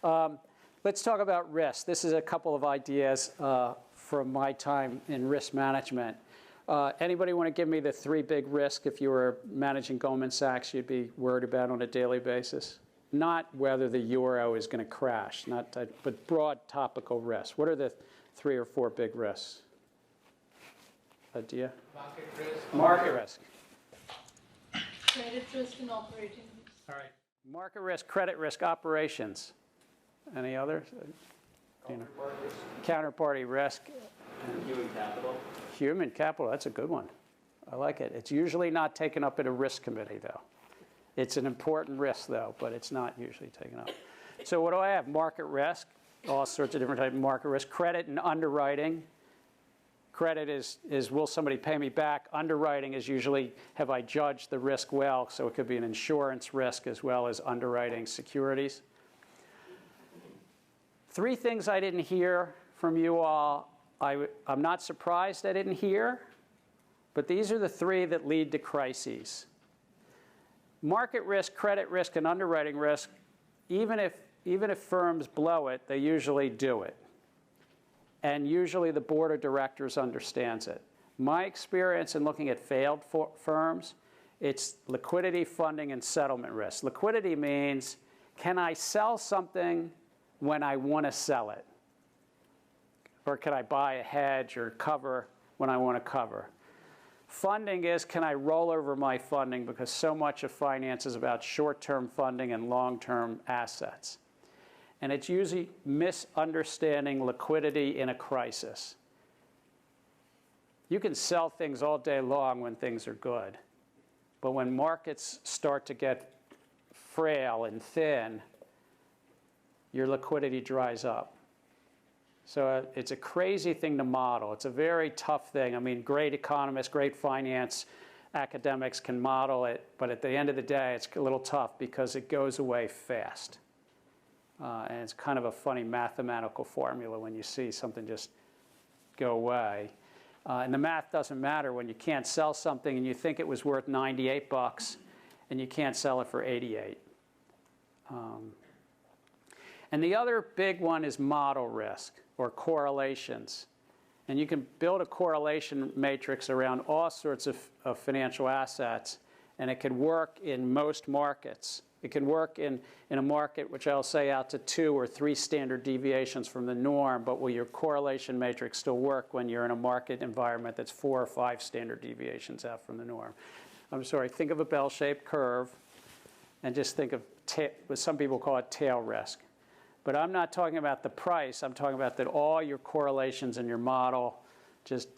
them. Let's talk about risk. This is a couple of ideas from my time in risk management. Anybody want to give me the 3 big risks if you were managing Goldman Sachs you'd be worried about on a daily basis? Not whether the euro is going to crash, but broad topical risks. What are the 3 or 4 big risks? Idea? Market risk. Market risk. Credit risk and operating risk. All right. Market risk, credit risk, operations. Any others? Counterparty risk. Human capital. Human capital, that's a good one. I like it. It's usually not taken up in a risk committee, though. It's an important risk, though, but it's not usually taken up. So what do I have? Market risk. all sorts of different types of market risk. Credit and underwriting. Credit is will somebody pay me back? Underwriting is usually, have I judged the risk well? So it could be an insurance risk as well as underwriting securities. 3 things I didn't hear from you all. I'm not surprised I didn't hear, but these are the 3 that lead to crises. Market risk, credit risk, and underwriting risk, even if firms blow it, they usually do it. And usually the board of directors understands it. My experience in looking at failed firms, it's liquidity, funding, and settlement risk. Liquidity means, can I sell something when I want to sell it? Or can I buy a hedge or cover when I want to cover? Funding is, can I roll over my funding, because so much of finance is about short-term funding and long-term assets. And it's usually misunderstanding liquidity in a crisis. You can sell things all day long when things are good. But when markets start to get frail and thin, your liquidity dries up. So it's a crazy thing to model. It's a very tough thing. I mean, great economists, great finance academics can model it, but at the end of the day, it's a little tough because it goes away fast. And it's kind of a funny mathematical formula when you see something just go away. And the math doesn't matter when you can't sell something and you think it was worth 98 bucks and you can't sell it for 88. And the other big one is model risk or correlations. And you can build a correlation matrix around all sorts of financial assets, and it can work in most markets. It can work in a market which I'll say out to 2 or 3 standard deviations from the norm, but will your correlation matrix still work when you're in a market environment that's 4 or 5 standard deviations out from the norm? I'm sorry, think of a bell-shaped curve and just think of what some people call it tail risk. But I'm not talking about the price. I'm talking about that all your correlations in your model, just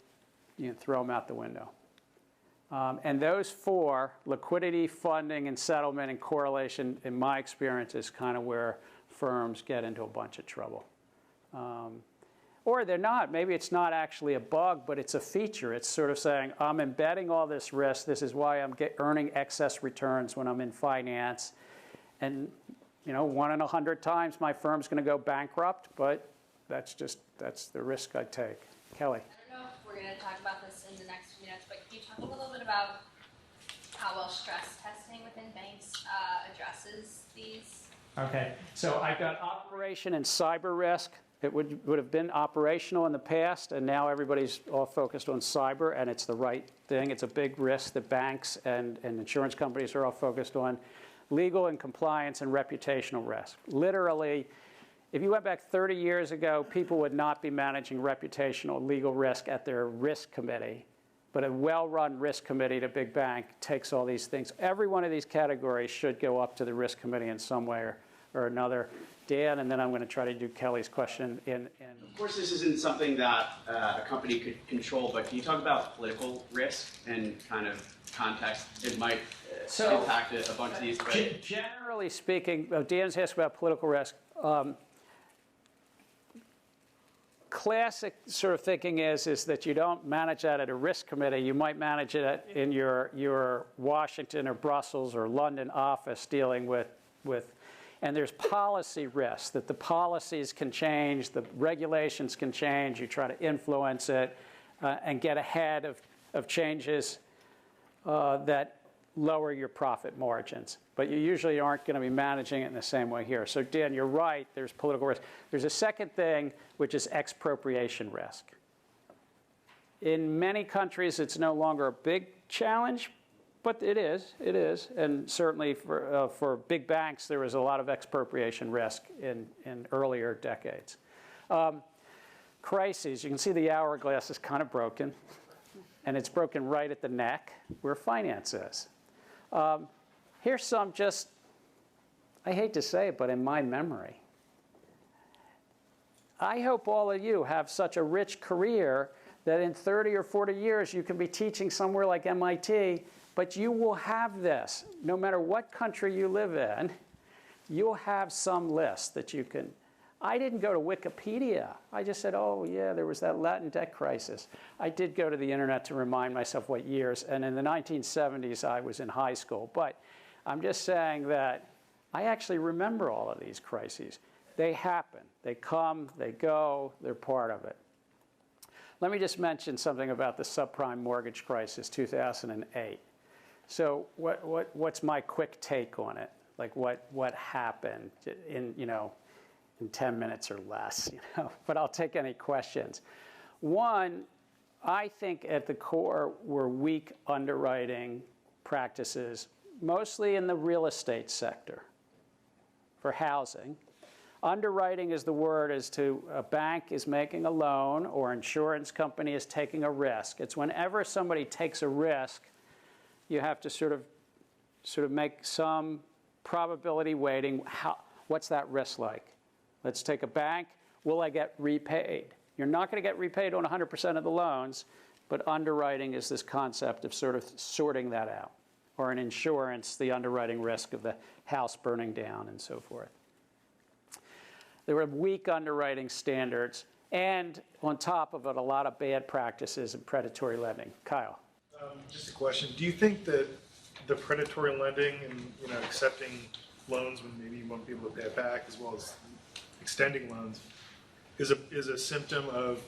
throw them out the window. And those 4, liquidity, funding, and settlement, and correlation, in my experience, is kind of where firms get into a bunch of trouble. Or they're not. Maybe it's not actually a bug, but it's a feature. It's sort of saying, I'm embedding all this risk. This is why I'm earning excess returns when I'm in finance. And 1 in 100 times my firm's going to go bankrupt, but that's the risk I take. Kelly. I don't know if we're going to talk about this in the next few minutes, but can you talk a little bit about how well stress testing within banks addresses these? Okay, so I've got operation and cyber risk. It would have been operational in the past, and now everybody's all focused on cyber, and it's the right thing. It's a big risk that banks and insurance companies are all focused on. Legal and compliance and reputational risk. Literally, if you went back 30 years ago, people would not be managing reputational legal risk at their risk committee. But a well-run risk committee at a big bank takes all these things. Every one of these categories should go up to the risk committee in some way or another. Dan, and then I'm going to try to do Kelly's question. Of course, this isn't something that a company could control, but can you talk about political risk and kind of context it might impact a bunch of these? Generally speaking, Dan's asked about political risk. Classic sort of thinking is that you don't manage that at a risk committee. You might manage it in your Washington or Brussels or London office dealing with and there's policy risks, that the policies can change, the regulations can change, you try to influence it and get ahead of changes that lower your profit margins. But you usually aren't going to be managing it in the same way here. So Dan, you're right, there's political risk. There's a second thing, which is expropriation risk. In many countries, it's no longer a big challenge, but it is. And certainly for big banks, there was a lot of expropriation risk in earlier decades. Crises, you can see the hourglass is kind of broken. And it's broken right at the neck where finance is. Here's some I hate to say it, but in my memory. I hope all of you have such a rich career that in 30 or 40 years you can be teaching somewhere like MIT, but you will have this. No matter what country you live in, you'll have some list that you can. I didn't go to Wikipedia. I just said, oh, yeah, there was that Latin debt crisis. I did go to the internet to remind myself what years, and in the 1970s, I was in high school. But I'm just saying that I actually remember all of these crises. They happen. They come, they go, they're part of it. Let me just mention something about the subprime mortgage crisis, 2008. So what's my quick take on it? Like what happened in 10 minutes or less, but I'll take any questions. One, I think at the core were weak underwriting practices, mostly in the real estate sector for housing. Underwriting is the word as to a bank is making a loan or insurance company is taking a risk. It's whenever somebody takes a risk, you have to sort of make some probability weighting. What's that risk like? Let's take a bank. Will I get repaid? You're not going to get repaid on 100% of the loans, but underwriting is this concept of sort of sorting that out. Or in insurance, the underwriting risk of the house burning down and so forth. There were weak underwriting standards, and on top of it, a lot of bad practices in predatory lending. Kyle. Just a question. Do you think that the predatory lending and accepting loans when maybe you want people to pay it back, as well as extending loans, is a symptom of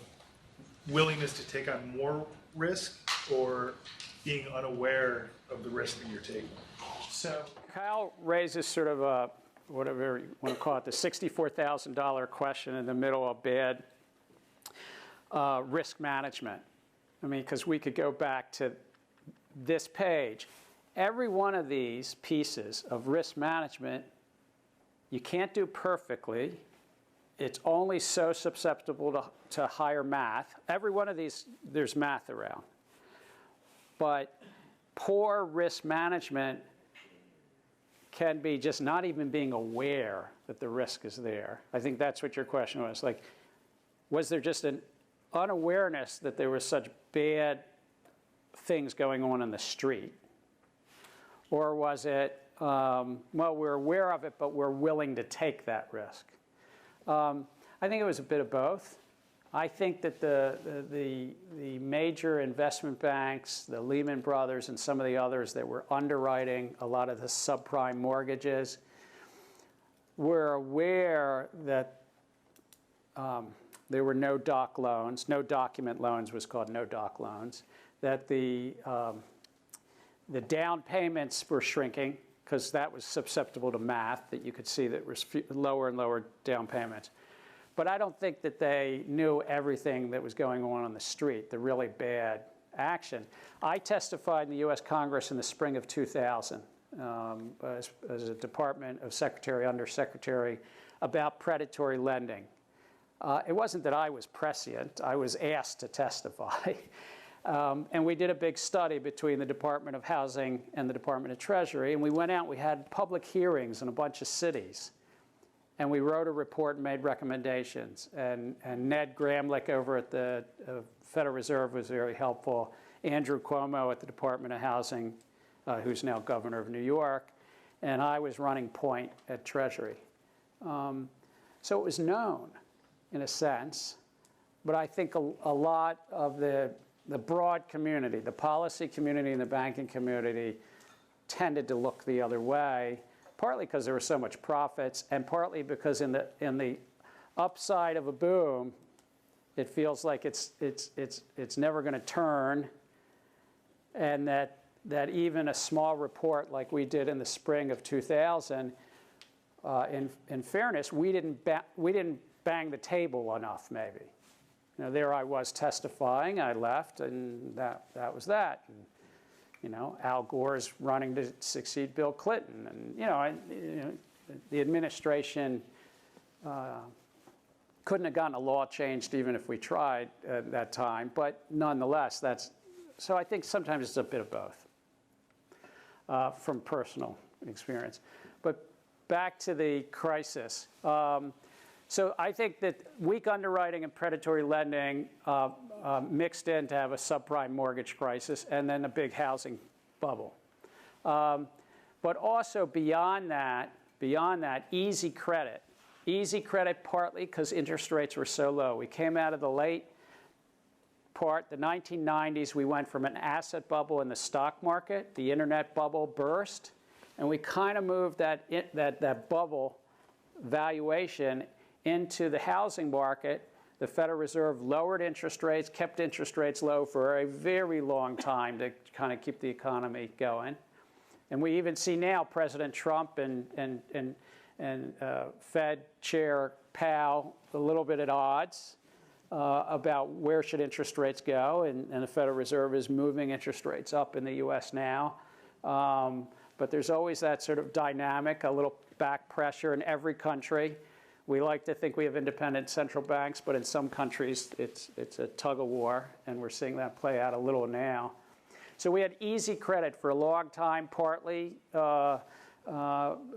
willingness to take on more risk or being unaware of the risk that you're taking? So Kyle raises sort of a, whatever you want to call it, the $64,000 question in the middle of bad risk management. I mean, because we could go back to this page. Every one of these pieces of risk management, you can't do perfectly. It's only so susceptible to higher math. Every one of these, there's math around. But poor risk management can be just not even being aware that the risk is there. I think that's what your question was. Like, was there just an unawareness that there were such bad things going on in the street? Or was it, well, we're aware of it, but we're willing to take that risk? I think it was a bit of both. I think that the major investment banks, the Lehman Brothers and some of the others that were underwriting a lot of the subprime mortgages were aware that there were no doc loans, no document loans was called no doc loans, that the down payments were shrinking because that was susceptible to math, that you could see that was lower and lower down payments. But I don't think that they knew everything that was going on the street, the really bad action. I testified in the U.S. Congress in the spring of 2000 as a Department of Secretary, Undersecretary, about predatory lending. It wasn't that I was prescient. I was asked to testify. And we did a big study between the Department of Housing and the Department of Treasury. And we went out, we had public hearings in a bunch of cities. And we wrote a report and made recommendations. And Ned Gramlich over at the Federal Reserve was very helpful. Andrew Cuomo at the Department of Housing, who's now governor of New York. And I was running point at Treasury. So it was known, in a sense. But I think a lot of the broad community, the policy community and the banking community, tended to look the other way. Partly because there was so much profits, and partly because in the upside of a boom, it feels like it's never going to turn, and that even a small report like we did in the spring of 2000, in fairness, we didn't bang the table enough. Maybe, there I was testifying. I left, and that was that. And, Al Gore's running to succeed Bill Clinton. And, the administration couldn't have gotten a law changed even if we tried at that time. But nonetheless, so I think sometimes it's a bit of both from personal experience. But back to the crisis. So I think that weak underwriting and predatory lending mixed in to have a subprime mortgage crisis and then a big housing bubble. But also beyond that, easy credit Easy credit partly because interest rates were so low. We came out of the late part, the 1990s, we went from an asset bubble in the stock market, the internet bubble burst, and we kind of moved that bubble valuation into the housing market. The Federal Reserve lowered interest rates, kept interest rates low for a very long time to kind of keep the economy going. And we even see now President Trump and Fed Chair Powell a little bit at odds about where should interest rates go. And the Federal Reserve is moving interest rates up in the U.S. now. But there's always that sort of dynamic, a little back pressure in every country. We like to think we have independent central banks, but in some countries it's a tug of war, and we're seeing that play out a little now. So we had easy credit for a long time, partly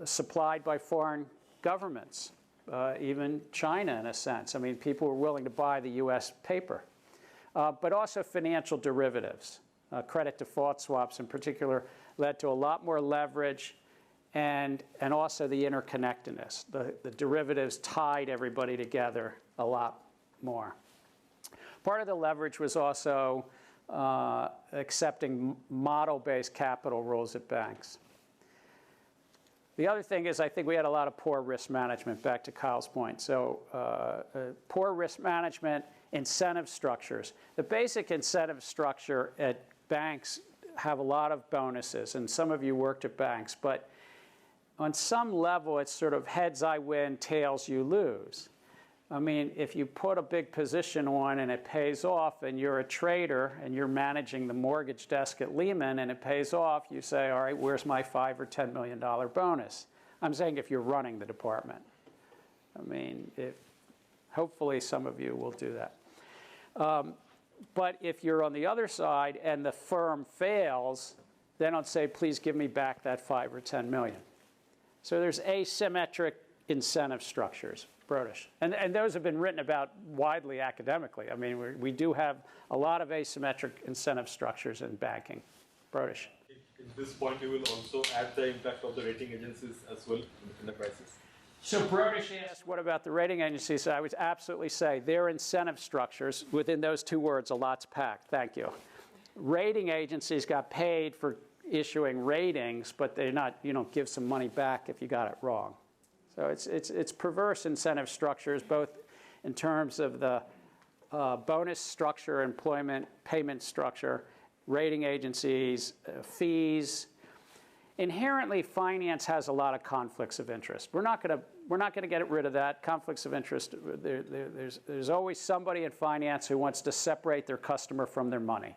supplied by foreign governments, even China in a sense. I mean, people were willing to buy the U.S. paper, but also financial derivatives. Credit default swaps in particular led to a lot more leverage, and also the interconnectedness. The derivatives tied everybody together a lot more. Part of the leverage was also accepting model-based capital rules at banks. The other thing is I think we had a lot of poor risk management, back to Kyle's point. So poor risk management, incentive structures. The basic incentive structure at banks have a lot of bonuses, and some of you worked at banks, but on some level it's sort of heads I win, tails you lose. I mean, if you put a big position on and it pays off and you're a trader and you're managing the mortgage desk at Lehman and it pays off, you say, all right, where's my $5 or $10 million bonus? I'm saying if you're running the department. I mean, hopefully some of you will do that. But if you're on the other side and the firm fails, then I'd say, please give me back that $5 or $10 million. So there's asymmetric incentive structures. Brodish. And those have been written about widely academically. I mean, we do have a lot of asymmetric incentive structures in banking. Brodish. At this point, you will also add the impact of the rating agencies as well in the crisis. So Brodish asked, what about the rating agencies? I would absolutely say their incentive structures, within those two words, a lot's packed. Thank you. Rating agencies got paid for issuing ratings, but they're not, you don't give some money back if you got it wrong. So it's perverse incentive structures, both in terms of the bonus structure, employment payment structure, rating agencies, fees. Inherently, finance has a lot of conflicts of interest. We're not going to get rid of that. Conflicts of interest, there's always somebody in finance who wants to separate their customer from their money.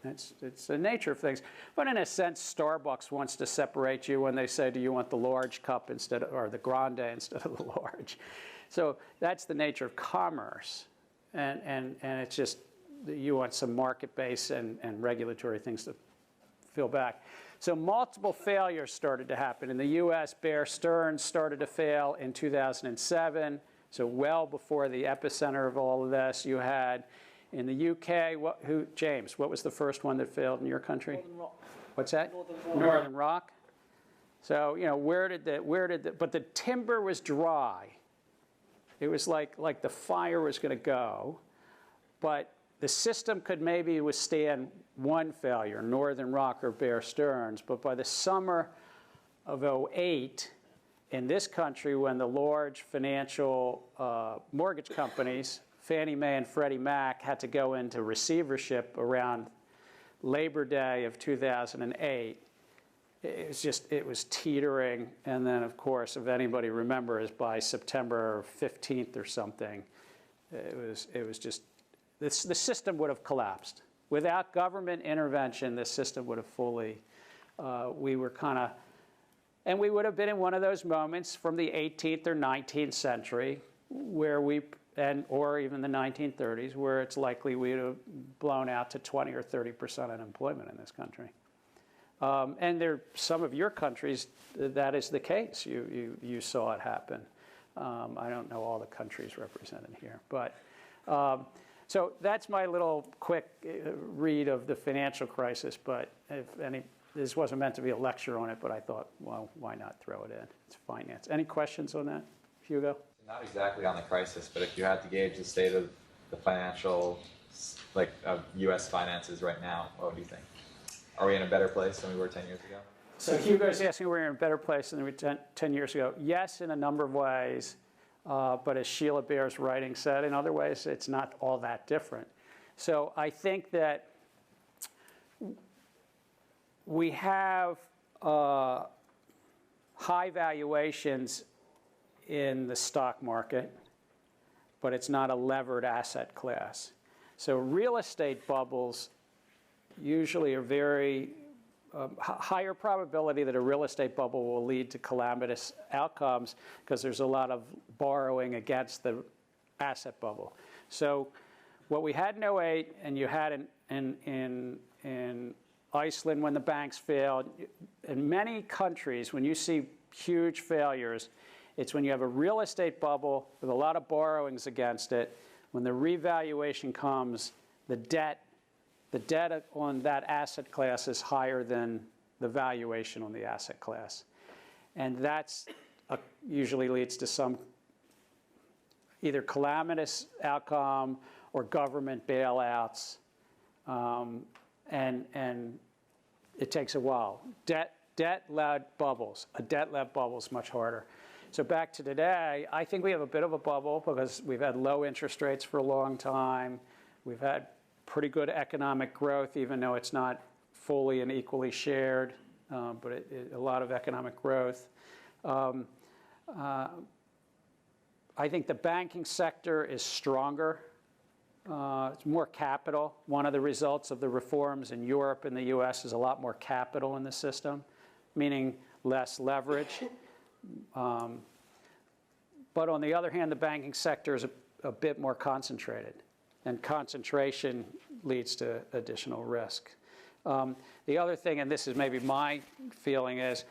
It's the nature of things. But in a sense, Starbucks wants to separate you when they say, do you want the large cup instead of, or the grande instead of the large? So that's the nature of commerce. And it's just, you want some market-based and regulatory things to fill back. So multiple failures started to happen. In the US, Bear Stearns started to fail in 2007. So well before the epicenter of all of this, you had in the UK, James, what was the first one that failed in your country? Northern Rock. What's that? Northern Rock. So, you know, but the timber was dry. It was like the fire was going to go, but the system could maybe withstand one failure, Northern Rock or Bear Stearns, but by the summer of 2008, in this country, when the large financial mortgage companies, Fannie Mae and Freddie Mac, had to go into receivership around Labor Day of 2008. It was teetering. And then, of course, if anybody remembers, by September 15th or something, it was just, the system would have collapsed. Without government intervention, the system would have fully, we were kind of, and we would have been in one of those moments from the 18th or 19th century where or even the 1930s, where it's likely we would have blown out to 20 or 30% unemployment in this country. And some of your countries, that is the case. You saw it happen. I don't know all the countries represented here. But so that's my little quick read of the financial crisis. But if any this wasn't meant to be a lecture on it, but I thought, well, why not throw it in? It's finance. Any questions on that, Hugo? Not exactly on the crisis, but if you had to gauge the state of the financial, like of U.S. finances right now, what would you think? Are we in a better place than we were 10 years ago? So Hugo's asking if we're in a better place than we were 10 years ago. Yes, in a number of ways, but as Sheila Baer's writing said, in other ways, it's not all that different. So I think that we have high valuations in the stock market, but it's not a levered asset class. So real estate bubbles usually are very higher probability that a real estate bubble will lead to calamitous outcomes because there's a lot of borrowing against the asset bubble. So what we had in 2008 and you had in Iceland when the banks failed, in many countries when you see huge failures, it's when you have a real estate bubble with a lot of borrowings against it. When the revaluation comes, the debt on that asset class is higher than the valuation on the asset class. And that's usually leads to some either calamitous outcome or government bailouts. And it takes a while. Debt-led bubbles. A debt-led bubble is much harder. So back to today, I think we have a bit of a bubble because we've had low interest rates for a long time. We've had pretty good economic growth, even though it's not fully and equally shared, but a lot of economic growth. I think the banking sector is stronger. It's more capital. One of the results of the reforms in Europe and the US is a lot more capital in the system, meaning less leverage. But on the other hand, the banking sector is a bit more concentrated, and concentration leads to additional risk. The other thing, and this is maybe my feeling, is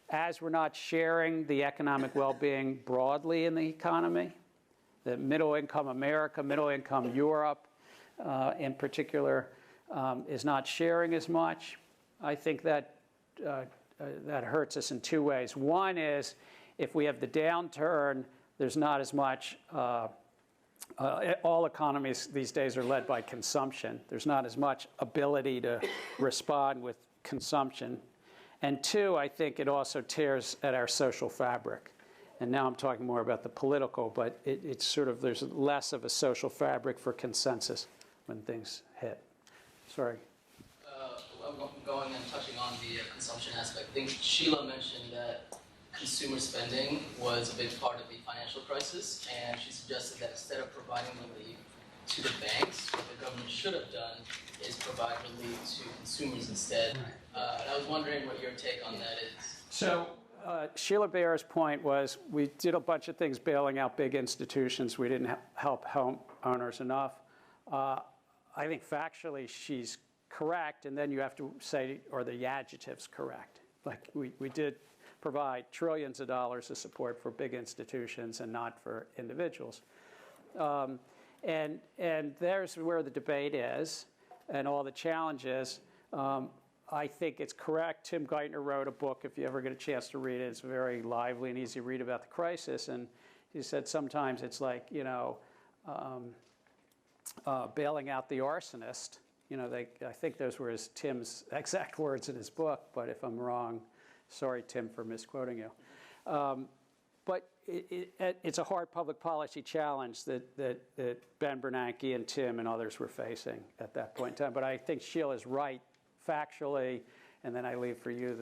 as we're not sharing the economic well-being broadly in the economy, the middle-income America, middle-income Europe in particular, is not sharing as much. I think that that hurts us in two ways. One is if we have the downturn, there's not as much, all economies these days are led by consumption. There's not as much ability to respond with consumption. And two, I think it also tears at our social fabric. And now I'm talking more about the political, but it's sort of, there's less of a social fabric for consensus when things hit. Sorry. Going and touching on the consumption aspect, I think Sheila mentioned that consumer spending was a big part of the financial crisis, and she suggested that instead of providing relief to the banks, what the government should have done is provide relief to consumers instead. And I was wondering what your take on that is. So Sheila Baer's point was we did a bunch of things bailing out big institutions. We didn't help homeowners enough. I think factually she's correct, and then you have to say, are the adjectives correct? Like we did provide trillions of dollars of support for big institutions and not for individuals. And there's where the debate is and all the challenges. I think it's correct. Tim Geithner wrote a book, if you ever get a chance to read it. It's very lively and easy to read about the crisis. And he said sometimes it's like, bailing out the arsonist. I think those were Tim's exact words in his book, but if I'm wrong, sorry, Tim, for misquoting you. But it's a hard public policy challenge that Ben Bernanke and Tim and others were facing at that point in time. But I think Sheila's right factually, and then I leave for you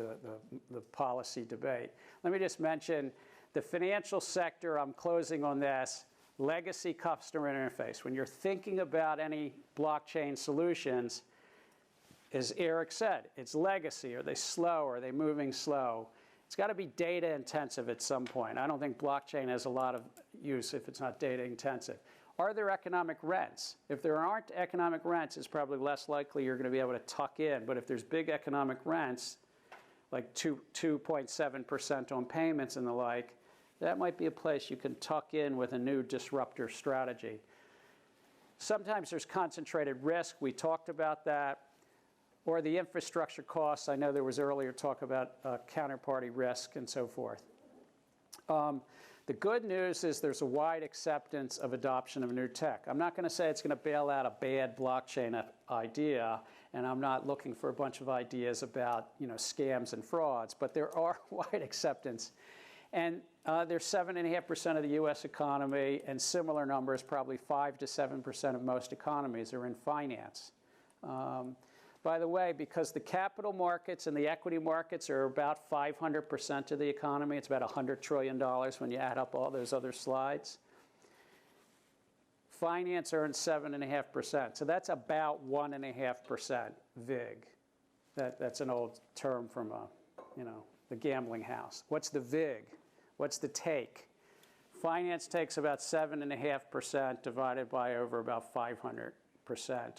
the policy debate. Let me just mention the financial sector, I'm closing on this, legacy customer interface. When you're thinking about any blockchain solutions, as Eric said, it's legacy. Are they slow? Are they moving slow? It's got to be data intensive at some point. I don't think blockchain has a lot of use if it's not data intensive. Are there economic rents? If there aren't economic rents, it's probably less likely you're going to be able to tuck in. But if there's big economic rents, like 2.7% on payments and the like, that might be a place you can tuck in with a new disruptor strategy. Sometimes there's concentrated risk. We talked about that. or the infrastructure costs. I know there was earlier talk about counterparty risk and so forth. The good news is there's a wide acceptance of adoption of new tech. I'm not going to say it's going to bail out a bad blockchain idea, and I'm not looking for a bunch of ideas about scams and frauds, but there are wide acceptance. And there's 7.5% of the U.S. economy, and similar numbers, probably 5 to 7% of most economies are in finance. By the way, because the capital markets and the equity markets are about 500% of the economy, it's about $100 trillion when you add up all those other slides. Finance earns 7.5%, so that's about 1.5% VIG. That's an old term from the gambling house. What's the VIG? What's the take? Finance takes about 7.5% divided by over about 500%,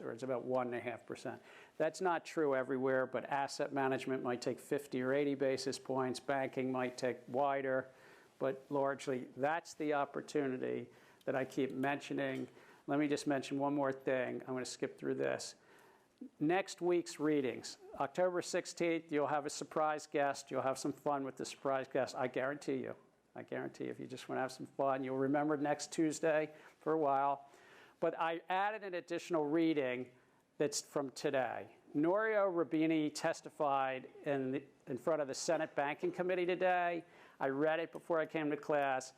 or it's about 1.5%. That's not true everywhere, but asset management might take 50 or 80 basis points. Banking might take wider, but largely that's the opportunity that I keep mentioning. Let me just mention one more thing. I'm going to skip through this. Next week's readings, October 16th, you'll have a surprise guest. You'll have some fun with the surprise guest. I guarantee you. I guarantee if you just want to have some fun, you'll remember next Tuesday for a while. But I added an additional reading that's from today. Norio Rubini testified in front of the Senate Banking Committee today. I read it before I came to class.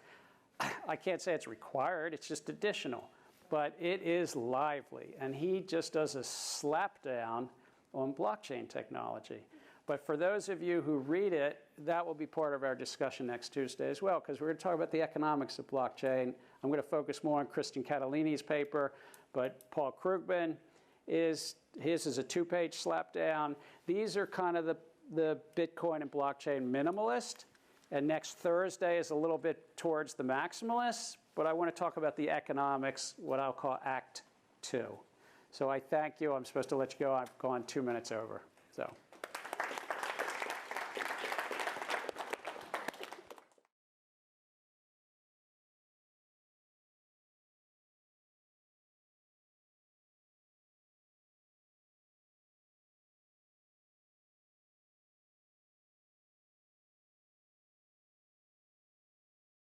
I can't say it's required. It's just additional. But it is lively. And he just does a slapdown on blockchain technology. But for those of you who read it, that will be part of our discussion next Tuesday as well, because we're going to talk about the economics of blockchain. I'm going to focus more on Christian Catalini's paper, but Paul Krugman, his is a 2-page slapdown. These are kind of the Bitcoin and blockchain minimalist, and next Thursday is a little bit towards the maximalists, but I want to talk about the economics, what I'll call Act 2. So I thank you. I'm supposed to let you go. I've gone 2 minutes over. So.